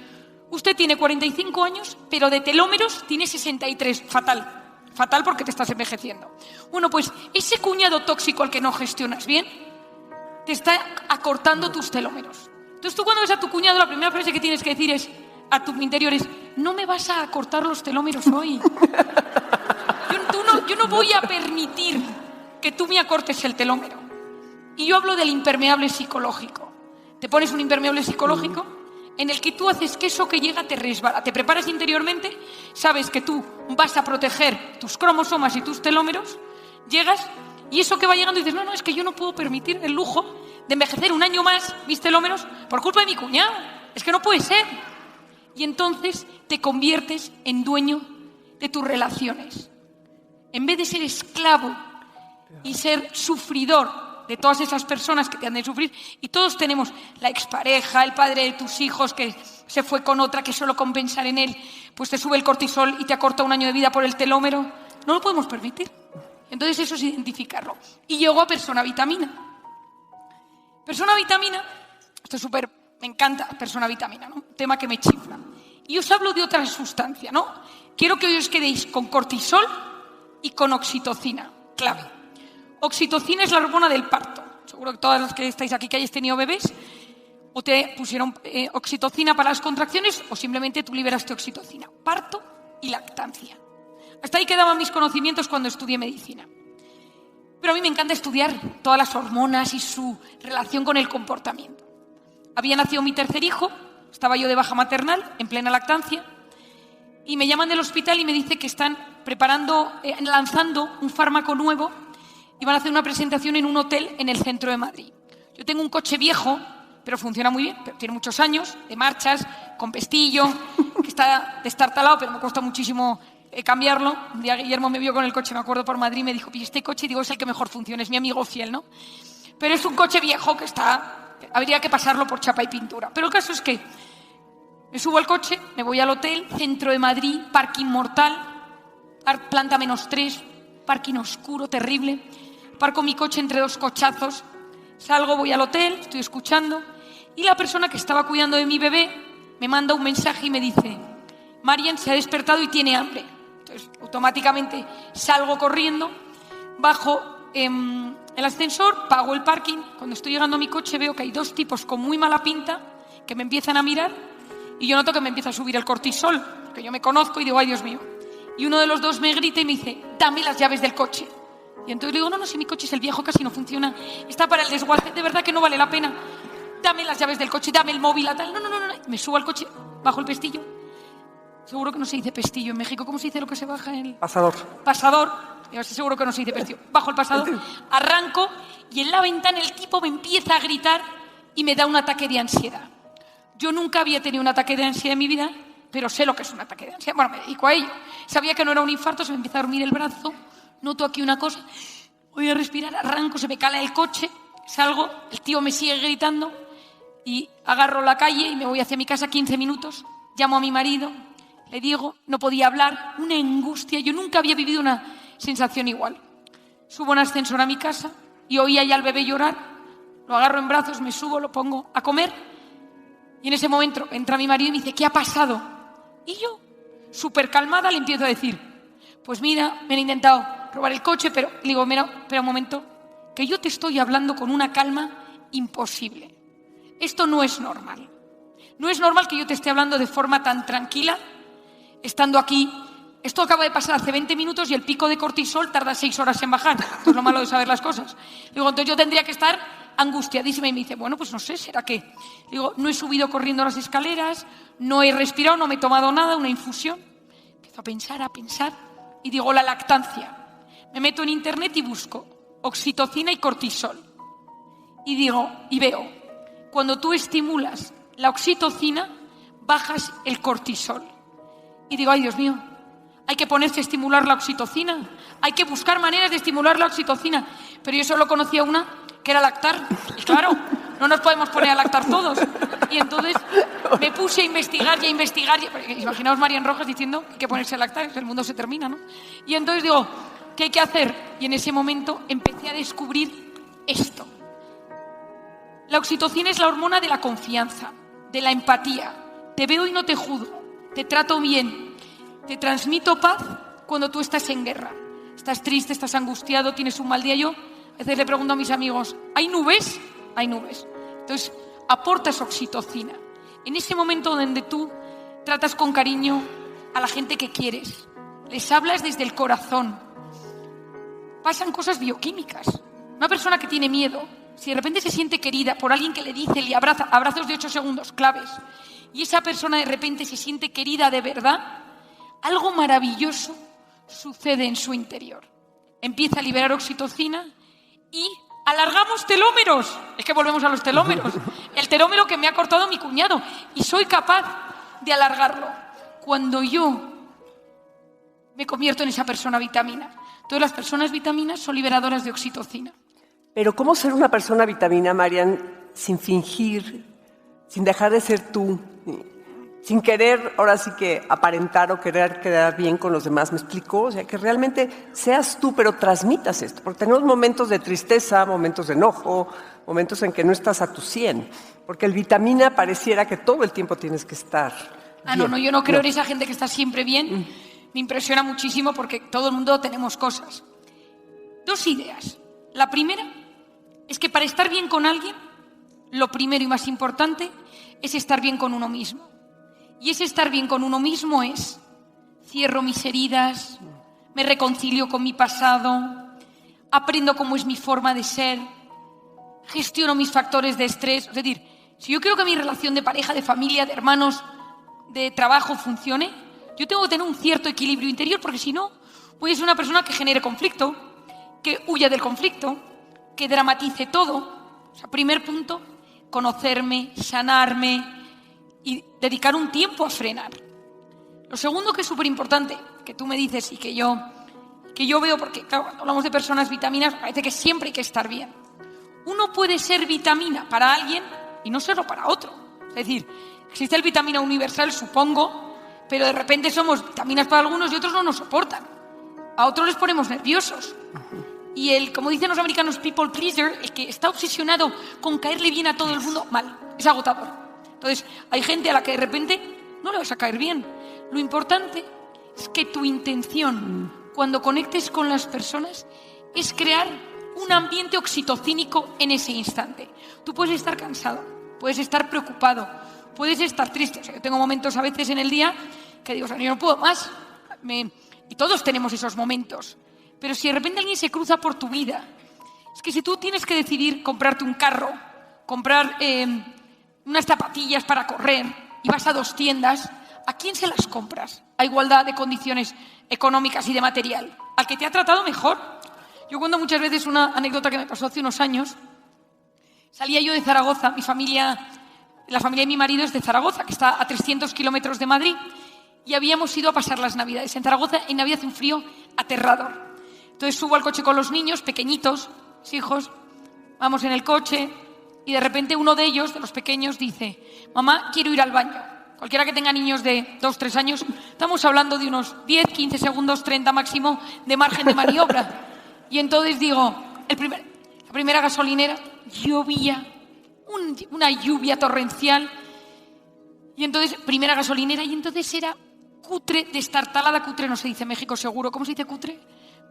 usted tiene 45 años, pero de telómeros tiene 63. Fatal porque te estás envejeciendo. Bueno, pues ese cuñado tóxico al que no gestionas bien te está acortando tus telómeros. Entonces tú cuando ves a tu cuñado, la primera frase que tienes que decir es, a tu interior es, no me vas a acortar los telómeros hoy. Yo no voy a permitir que tú me acortes el telómero. Y yo hablo del impermeable psicológico. Te pones un impermeable psicológico en el que tú haces que eso que llega te resbala. Te preparas interiormente, sabes que tú vas a proteger tus cromosomas y tus telómeros, llegas y eso que va llegando dices, no, es que yo no puedo permitir el lujo de envejecer un año más mis telómeros por culpa de mi cuñado. Es que no puede ser. Y entonces te conviertes en dueño de tus relaciones. En vez de ser esclavo y ser sufridor de todas esas personas que te han de sufrir, y todos tenemos la expareja, el padre de tus hijos que se fue con otra, que solo con pensar en él, pues te sube el cortisol y te acorta un año de vida por el telómero. No lo podemos permitir. Entonces eso es identificarlo. Y llego a Persona Vitamina. Persona Vitamina, esto es súper, me encanta Persona Vitamina, ¿no? Un tema que me chifla. Y os hablo de otra sustancia, ¿no? Quiero que hoy os quedéis con cortisol y con oxitocina, clave. Oxitocina es la hormona del parto. Seguro que todas las que estáis aquí que hayáis tenido bebés, o te pusieron oxitocina para las contracciones, o simplemente tú liberaste oxitocina. Parto y lactancia. Hasta ahí quedaban mis conocimientos cuando estudié medicina. Pero a mí me encanta estudiar todas las hormonas y su relación con el comportamiento. Había nacido mi tercer hijo, estaba yo de baja maternal, en plena lactancia, y me llaman del hospital y me dice que están lanzando un fármaco nuevo y van a hacer una presentación en un hotel en el centro de Madrid. Yo tengo un coche viejo, pero funciona muy bien, pero tiene muchos años, de marchas, con pestillo, que está destartalado, pero me cuesta muchísimo cambiarlo. Un día Guillermo me vio con el coche, me acuerdo, por Madrid, me dijo, este coche, digo, es el que mejor funciona, es mi amigo fiel, ¿no? Pero es un coche viejo que habría que pasarlo por chapa y pintura. Pero el caso es que me subo al coche, me voy al hotel, centro de Madrid, parking mortal, planta -3, parking oscuro, terrible. Parco mi coche entre dos cochazos, salgo, voy al hotel, estoy escuchando, y la persona que estaba cuidando de mi bebé me manda un mensaje y me dice, Marian se ha despertado y tiene hambre. Entonces, automáticamente salgo corriendo, bajo el ascensor, pago el parking. Cuando estoy llegando a mi coche veo que hay dos tipos con muy mala pinta que me empiezan a mirar y yo noto que me empieza a subir el cortisol, porque yo me conozco y digo, ay Dios mío. Y uno de los dos me grita y me dice, dame las llaves del coche. Y entonces le digo, no, si mi coche es el viejo, casi no funciona, está para el desguace, de verdad que no vale la pena. Dame las llaves del coche, dame el móvil, tal. No. Me subo al coche, bajo el pestillo. Seguro que no se dice pestillo en México. ¿Cómo se dice lo que se baja en el...? Pasador. Pasador. Yo seguro que no se dice pestillo. Bajo el pasador, arranco y en la ventana el tipo me empieza a gritar y me da un ataque de ansiedad. Yo nunca había tenido un ataque de ansiedad en mi vida, pero sé lo que es un ataque de ansiedad. Bueno, me dedico a ello. Sabía que no era un infarto, se me empieza a dormir el brazo, noto aquí una cosa, voy a respirar, arranco, se me cala el coche, salgo, el tío me sigue gritando y agarro la calle y me voy hacia mi casa 15 minutos, llamo a mi marido, le digo, no podía hablar, una angustia, yo nunca había vivido una sensación igual. Subo en ascensor a mi casa y oía ya al bebé llorar, lo agarro en brazos, me subo, lo pongo a comer y en ese momento entra mi marido y me dice, ¿qué ha pasado? Y yo, súper calmada, le empiezo a decir, pues mira, me han intentado robar el coche, pero le digo, mira, espera un momento, que yo te estoy hablando con una calma imposible. Esto no es normal. No es normal que yo te esté hablando de forma tan tranquila, estando aquí. Esto acaba de pasar hace 20 minutos y el pico de cortisol tarda 6 horas en bajar. Esto es lo malo de saber las cosas. Digo, entonces yo tendría que estar angustiadísima y me dice, bueno, pues no sé, ¿será qué? Digo, no he subido corriendo las escaleras, no he respirado, no me he tomado nada, una infusión. Empiezo a pensar y digo, la lactancia. Me meto en internet y busco oxitocina y cortisol. Y digo, y veo, cuando tú estimulas la oxitocina, bajas el cortisol. Y digo, ay Dios mío, hay que ponerse a estimular la oxitocina, hay que buscar maneras de estimular la oxitocina. Pero yo solo conocía una, que era lactar. Y claro, no nos podemos poner a lactar todos. Y entonces me puse a investigar. Imaginaos Marian Rojas diciendo que hay que ponerse a lactar, que el mundo se termina, ¿no? Y entonces digo, ¿qué hay que hacer? Y en ese momento empecé a descubrir esto. La oxitocina es la hormona de la confianza. de la empatía. Te veo y no te juzgo, te trato bien, te transmito paz cuando tú estás en guerra. Estás triste, estás angustiado, tienes un mal día. Yo a veces le pregunto a mis amigos, ¿hay nubes? Hay nubes. Entonces, aportas oxitocina. En ese momento donde tú tratas con cariño a la gente que quieres, les hablas desde el corazón, pasan cosas bioquímicas. Una persona que tiene miedo, si de repente se siente querida por alguien que le dice, le abraza, abrazos de 8 segundos, claves, y esa persona de repente se siente querida de verdad, algo maravilloso sucede en su interior. Empieza a liberar oxitocina y alargamos telómeros. Es que volvemos a los telómeros. El telómero que me ha cortado mi cuñado. Y soy capaz de alargarlo. Cuando yo me convierto en esa persona vitamina. Todas las personas vitaminas son liberadoras de oxitocina. Pero ¿cómo ser una persona vitamina, Marian, sin fingir, sin dejar de ser tú, sin querer, ahora sí que aparentar o querer quedar bien con los demás? ¿Me explico? O sea, que realmente seas tú, pero transmitas esto. Porque tenemos momentos de tristeza, momentos de enojo, momentos en que no estás a tu 100. Porque el vitamina pareciera que todo el tiempo tienes que estar bien. No, yo no creo en esa gente que está siempre bien. Me impresiona muchísimo porque todo el mundo tenemos cosas. 2 ideas. La primera es que para estar bien con alguien, lo primero y más importante es estar bien con uno mismo. Y ese estar bien con uno mismo es: cierro mis heridas, me reconcilio con mi pasado, aprendo cómo es mi forma de ser, gestiono mis factores de estrés. Es decir, si yo quiero que mi relación de pareja, de familia, de hermanos, de trabajo funcione, yo tengo que tener un cierto equilibrio interior, porque si no, voy a ser una persona que genere conflicto, que huya del conflicto, que dramatice todo. O sea, primer punto, conocerme, sanarme y dedicar un tiempo a frenar. Lo segundo, que es súper importante, que tú me dices y que yo veo, porque claro, cuando hablamos de personas vitaminas, parece que siempre hay que estar bien. Uno puede ser vitamina para alguien y no serlo para otro. Es decir, existe el vitamina universal, supongo, pero de repente somos vitaminas para algunos y otros no nos soportan. A otros les ponemos nerviosos. Y el, como dicen los americanos, people pleaser, el que está obsesionado con caerle bien a todo el mundo, mal, es agotador. Entonces, hay gente a la que de repente no le vas a caer bien. Lo importante es que tu intención, cuando conectes con las personas, es crear un ambiente oxitocínico en ese instante. Tú puedes estar cansado, puedes estar preocupado, puedes estar triste. O sea, yo tengo momentos a veces en el día que digo, o sea, yo no puedo más. Y todos tenemos esos momentos. Pero si de repente alguien se cruza por tu vida, es que si tú tienes que decidir comprarte un carro, comprar unas zapatillas para correr y vas a 2 tiendas, ¿a quién se las compras? A igualdad de condiciones económicas y de material. Al que te ha tratado mejor. Yo cuento muchas veces una anécdota que me pasó hace unos años. Salía yo de Zaragoza, la familia de mi marido es de Zaragoza, que está a 300 kilómetros de Madrid, y habíamos ido a pasar las Navidades. En Zaragoza en Navidad hace un frío aterrador. Entonces subo al coche con los niños, pequeñitos, mis hijos, vamos en el coche y de repente uno de ellos, de los pequeños, dice: mamá, quiero ir al baño. Cualquiera que tenga niños de 2, 3 años, estamos hablando de unos 10, 15 segundos, 30 máximo de margen de maniobra. Y entonces digo, la primera gasolinera, llovía, una lluvia torrencial. Y entonces, primera gasolinera, y entonces era cutre, destartalada. Cutre no se dice en México seguro. ¿Cómo se dice cutre?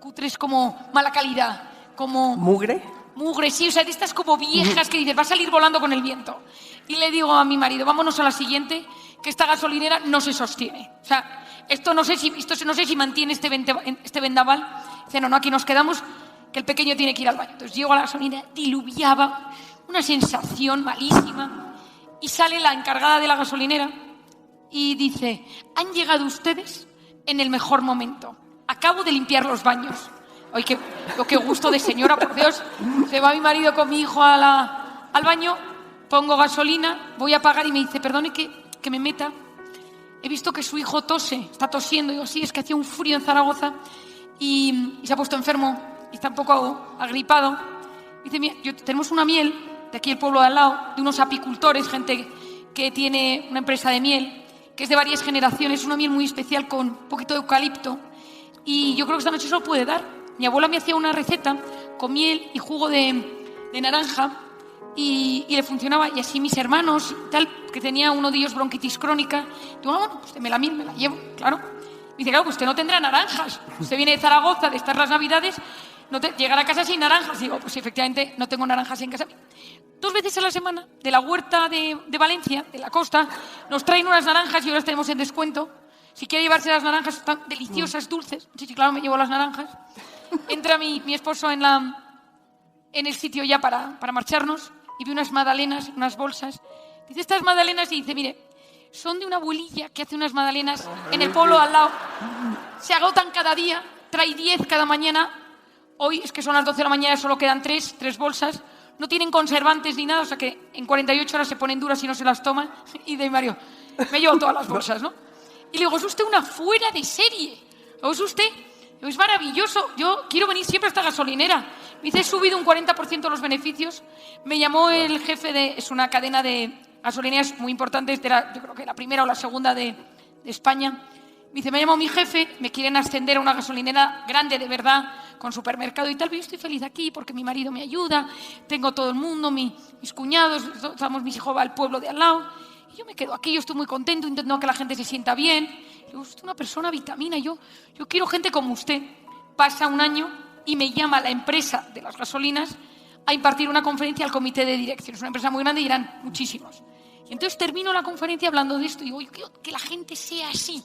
Cutre es como mala calidad, como... ¿Mugre? Mugre, sí, o sea, de estas como viejas que dices, va a salir volando con el viento. Y le digo a mi marido, vámonos a la siguiente, que esta gasolinera no se sostiene. O sea, esto no sé si mantiene este vendaval. Dice, no, aquí nos quedamos, que el pequeño tiene que ir al baño. Entonces llego a la gasolinera, diluviaba, una sensación malísima. Y sale la encargada de la gasolinera y dice, han llegado ustedes en el mejor momento. Acabo de limpiar los baños. Ay, qué gusto de señora, por Dios. Se va mi marido con mi hijo al baño, pongo gasolina, voy a pagar y me dice, perdone que me meta. He visto que su hijo tose, está tosiendo. Digo, sí, es que hacía un frío en Zaragoza y se ha puesto enfermo y está un poco agripado. Dice, mira, tenemos una miel de aquí el pueblo de al lado, de unos apicultores, gente que tiene una empresa de miel, que es de varias generaciones, una miel muy especial con un poquito de eucalipto. Y yo creo que esta noche se lo puede dar. Mi abuela me hacía una receta con miel y jugo de naranja y le funcionaba. Y así mis hermanos y tal, que tenía uno de ellos bronquitis crónica. Digo, bueno, pues me la llevo, claro. Me dice, claro, pues usted no tendrá naranjas. Usted viene de Zaragoza, de estar las Navidades, llegar a casa sin naranjas. Digo, pues efectivamente no tengo naranjas en casa. 2 veces a la semana, de la huerta de Valencia, de la costa, nos traen unas naranjas y ahora las tenemos en descuento. Si quiere llevarse las naranjas, están deliciosas, dulces. Sí, claro, me llevo las naranjas. Entra mi esposo en el sitio ya para marcharnos y ve unas magdalenas, unas bolsas. Dice, estas magdalenas, y dice, mire, son de una abuelilla que hace unas magdalenas en el pueblo al lado. Se agotan cada día, trae 10 cada mañana. Hoy es que son las 12 de la mañana, solo quedan 3 bolsas. No tienen conservantes ni nada, o sea que en 48 horas se ponen duras y no se las toman. Y de Mario, me llevo todas las bolsas, ¿no? Y le digo, es usted una fuera de serie. ¿O es usted? Es maravilloso. Yo quiero venir siempre a esta gasolinera. Me dice, he subido un 40% los beneficios. Me llamó el jefe es una cadena de gasolineras muy importante, yo creo que la primera o la segunda de España. Me dice, me llamó mi jefe, me quieren ascender a una gasolinera grande de verdad, con supermercado y tal, pero yo estoy feliz aquí porque mi marido me ayuda, tengo todo el mundo, mis cuñados, mis hijos va al pueblo de al lado, y yo me quedo aquí, yo estoy muy contento, intento que la gente se sienta bien. Digo, usted es una persona vitamina, yo quiero gente como usted. Pasa un año y me llama la empresa de las gasolinas a impartir una conferencia al comité de dirección. Es una empresa muy grande y eran muchísimos. Y entonces termino la conferencia hablando de esto y digo, yo quiero que la gente sea así.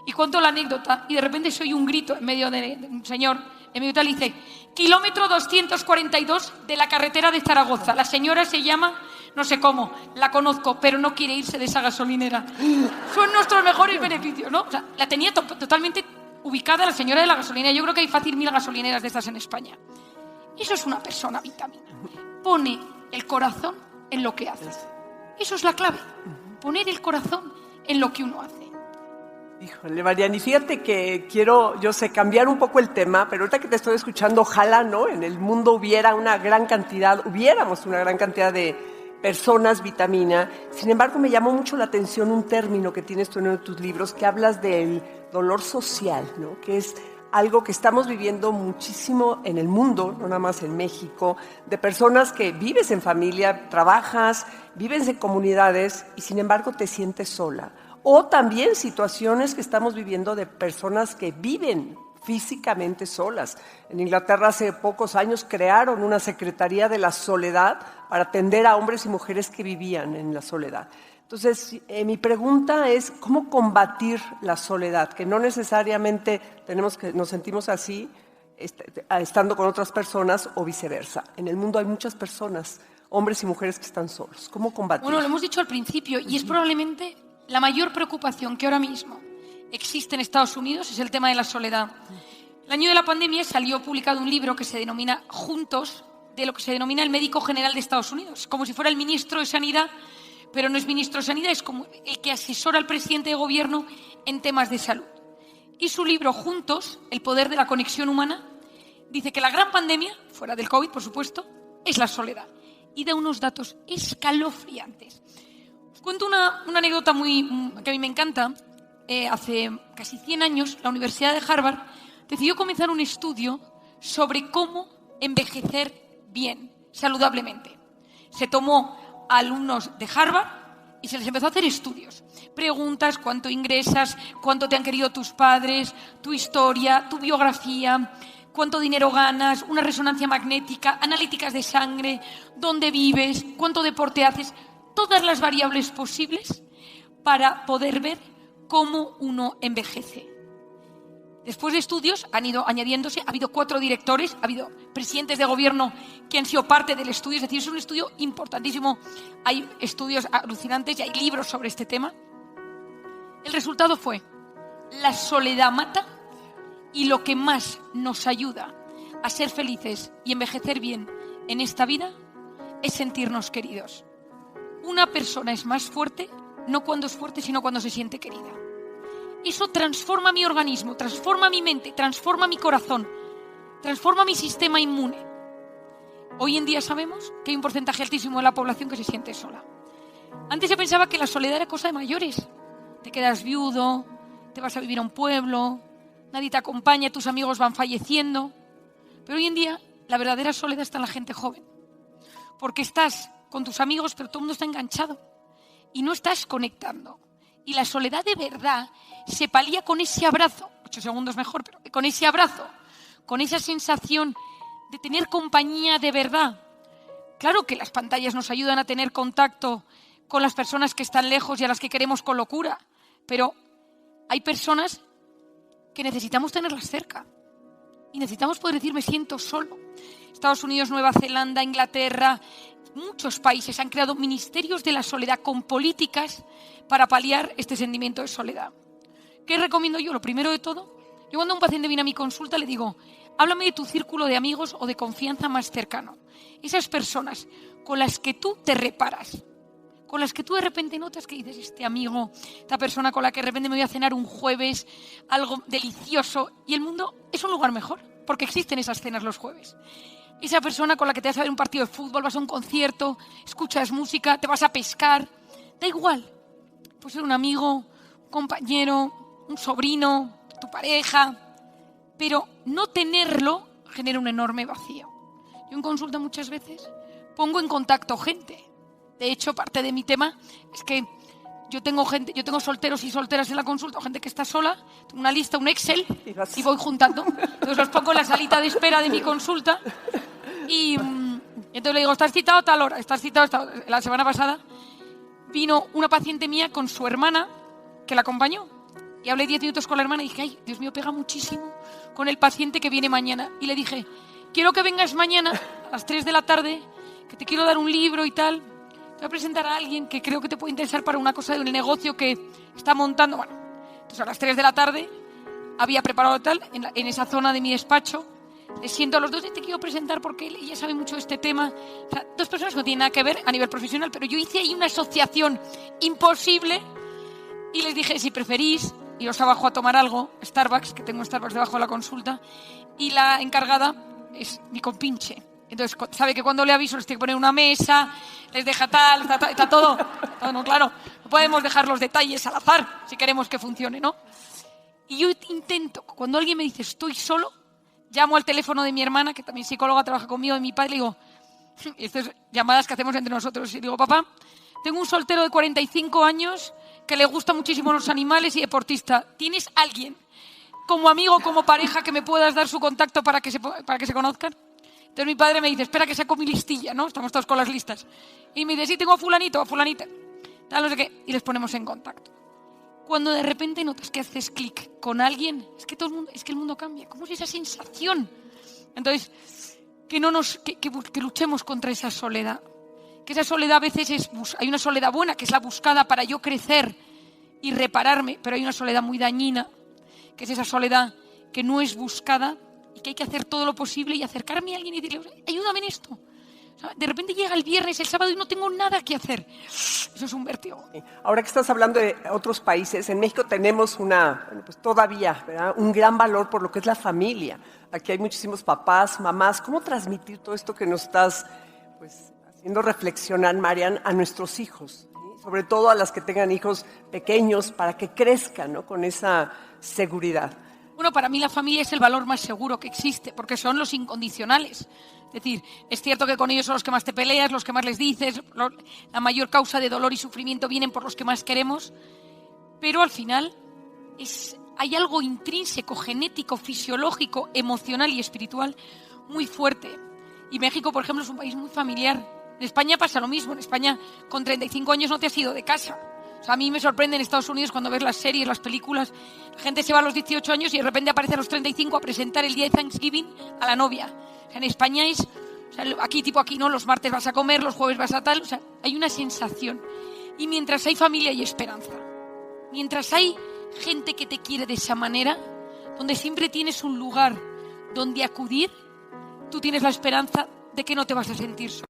Y cuento la anécdota y de repente soy un grito en medio de un señor, en medio tal, y dice, kilómetro 242 de la carretera de Zaragoza. La señora se llama, no sé cómo, la conozco, pero no quiere irse de esa gasolinera. Son nuestros mejores beneficios, ¿no? O sea, la tenía totalmente ubicada la señora de la gasolinera. Yo creo que hay fácil 1000 gasolineras de estas en España. Eso es una persona vitamina. Pone el corazón en lo que hace. Eso es la clave. Poner el corazón en lo que uno hace. Híjole, Marian, y fíjate que quiero, yo sé, cambiar un poco el tema, pero ahorita que te estoy escuchando, ojalá, ¿no? En el mundo hubiéramos una gran cantidad de personas vitamina. Sin embargo, me llamó mucho la atención un término que tienes tú en uno de tus libros, que hablas del dolor social, ¿no? Que es algo que estamos viviendo muchísimo en el mundo, no nada más en México, de personas que vives en familia, trabajas, vives en comunidades y sin embargo te sientes sola. O también situaciones que estamos viviendo de personas que viven físicamente solas. En Inglaterra hace pocos años crearon una Secretaría de la Soledad para atender a hombres y mujeres que vivían en la soledad. Entonces, mi pregunta es, ¿cómo combatir la soledad? Que no necesariamente nos sentimos así estando con otras personas o viceversa. En el mundo hay muchas personas, hombres y mujeres que están solos. ¿Cómo combatir? Bueno, lo hemos dicho al principio y es probablemente la mayor preocupación que ahora mismo existe en Estados Unidos, es el tema de la soledad. El año de la pandemia salió publicado un libro que se denomina Juntos, de lo que se denomina el médico general de Estados Unidos, como si fuera el ministro de Sanidad, pero no es ministro de Sanidad, es como el que asesora al presidente de gobierno en temas de salud. Y su libro Juntos, el poder de la conexión humana, dice que la gran pandemia, fuera del COVID, por supuesto, es la soledad. Y da unos datos escalofriantes. Os cuento una anécdota que a mí me encanta. Hace casi 100 años, la Universidad de Harvard decidió comenzar un estudio sobre cómo envejecer bien, saludablemente. Se tomó a alumnos de Harvard y se les empezó a hacer estudios. Preguntas, cuánto ingresas, cuánto te han querido tus padres, tu historia, tu biografía, cuánto dinero ganas, una resonancia magnética, analíticas de sangre, dónde vives, cuánto deporte haces, todas las variables posibles para poder ver cómo uno envejece. Después de estudios han ido añadiéndose, ha habido 4 directores, ha habido presidentes de gobierno que han sido parte del estudio, es decir, es un estudio importantísimo, hay estudios alucinantes y hay libros sobre este tema. El resultado fue, la soledad mata y lo que más nos ayuda a ser felices y envejecer bien en esta vida es sentirnos queridos. Una persona es más fuerte, no cuando es fuerte, sino cuando se siente querida. Eso transforma mi organismo, transforma mi mente, transforma mi corazón, transforma mi sistema inmune. Hoy en día sabemos que hay un porcentaje altísimo de la población que se siente sola. Antes se pensaba que la soledad era cosa de mayores. Te quedas viudo, te vas a vivir a un pueblo, nadie te acompaña, tus amigos van falleciendo. Pero hoy en día la verdadera soledad está en la gente joven. Porque estás con tus amigos, pero todo el mundo está enganchado y no estás conectando. Y la soledad de verdad se palía con ese abrazo, 8 segundos mejor, pero con ese abrazo, con esa sensación de tener compañía de verdad. Claro que las pantallas nos ayudan a tener contacto con las personas que están lejos y a las que queremos con locura, pero hay personas que necesitamos tenerlas cerca y necesitamos poder decir me siento solo. Estados Unidos, Nueva Zelanda, Inglaterra, muchos países han creado ministerios de la soledad con políticas para paliar este sentimiento de soledad. ¿Qué recomiendo yo? Lo primero de todo, yo cuando un paciente viene a mi consulta le digo, háblame de tu círculo de amigos o de confianza más cercano. Esas personas con las que tú te reparas, con las que tú de repente notas que dices, este amigo, esta persona con la que de repente me voy a cenar un jueves, algo delicioso, y el mundo es un lugar mejor, porque existen esas cenas los jueves. Esa persona con la que te vas a ver un partido de fútbol, vas a un concierto, escuchas música, te vas a pescar, da igual. Puede ser un amigo, un compañero, un sobrino, tu pareja, pero no tenerlo genera un enorme vacío. Yo en consulta muchas veces pongo en contacto gente. De hecho, parte de mi tema es que yo tengo solteros y solteras en la consulta, gente que está sola, tengo una lista, un Excel, y voy juntando. Entonces los pongo en la salita de espera de mi consulta y entonces le digo, ¿estás citado a tal hora? ¿Estás citado a esta hora? La semana pasada vino una paciente mía con su hermana que la acompañó y hablé 10 minutos con la hermana y dije, ay, Dios mío, pega muchísimo con el paciente que viene mañana. Y le dije, quiero que vengas mañana a las 3 de la tarde, que te quiero dar un libro y tal. Te voy a presentar a alguien que creo que te puede interesar para una cosa del negocio que está montando. Bueno, entonces a las 3 de la tarde había preparado tal, en esa zona de mi despacho. Les siento a los dos y te quiero presentar porque ella sabe mucho de este tema. O sea, dos personas que no tienen nada que ver a nivel profesional, pero yo hice ahí una asociación imposible y les dije, si preferís, iros abajo a tomar algo, Starbucks, que tengo un Starbucks debajo de la consulta, y la encargada es mi compinche. Entonces, sabe que cuando le aviso les tiene que poner una mesa, les deja tal, está todo. No, claro, no podemos dejar los detalles al azar si queremos que funcione, ¿no? Y yo intento, cuando alguien me dice estoy solo, llamo al teléfono de mi hermana, que también psicóloga, trabaja conmigo, y mi padre, le digo, estas llamadas que hacemos entre nosotros, y digo, papá, tengo un soltero de 45 años que le gusta muchísimo los animales y deportista. ¿Tienes alguien como amigo, como pareja, que me puedas dar su contacto para que se conozcan? Entonces mi padre me dice, espera que saco mi listilla, ¿no? Estamos todos con las listas. Y me dice, sí, tengo a fulanito, a fulanita, tal, no sé qué, y les ponemos en contacto. Cuando de repente notas que haces clic con alguien, es que el mundo cambia. ¿Cómo es esa sensación? Entonces, que luchemos contra esa soledad. Que esa soledad a veces hay una soledad buena, que es la buscada para yo crecer y repararme, pero hay una soledad muy dañina, que es esa soledad que no es buscada, y que hay que hacer todo lo posible y acercarme a alguien y decirle, ayúdame en esto. O sea, de repente llega el viernes, el sábado y no tengo nada que hacer. Eso es un vértigo. Ahora que estás hablando de otros países, en México tenemos todavía, ¿verdad?, un gran valor por lo que es la familia. Aquí hay muchísimos papás, mamás. ¿Cómo transmitir todo esto que nos estás haciendo reflexionar, Marian, a nuestros hijos? ¿Sí? Sobre todo a las que tengan hijos pequeños, para que crezcan, ¿no?, con esa seguridad. Bueno, para mí la familia es el valor más seguro que existe, porque son los incondicionales. Es decir, es cierto que con ellos son los que más te peleas, los que más les dices, la mayor causa de dolor y sufrimiento vienen por los que más queremos, pero al final hay algo intrínseco, genético, fisiológico, emocional y espiritual muy fuerte. Y México, por ejemplo, es un país muy familiar. En España pasa lo mismo. En España, con 35 años no te has ido de casa. O sea, a mí me sorprende en Estados Unidos cuando ves las series, las películas, la gente se va a los 18 años y de repente aparece a los 35 a presentar el día de Thanksgiving a la novia. O sea, en España aquí, ¿no? Los martes vas a comer, los jueves vas a tal. O sea, hay una sensación. Y mientras hay familia hay esperanza. Mientras hay gente que te quiere de esa manera, donde siempre tienes un lugar donde acudir, tú tienes la esperanza de que no te vas a sentir solo.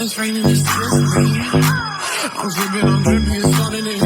It's raining, it's dripping. I'm dripping, it's starting to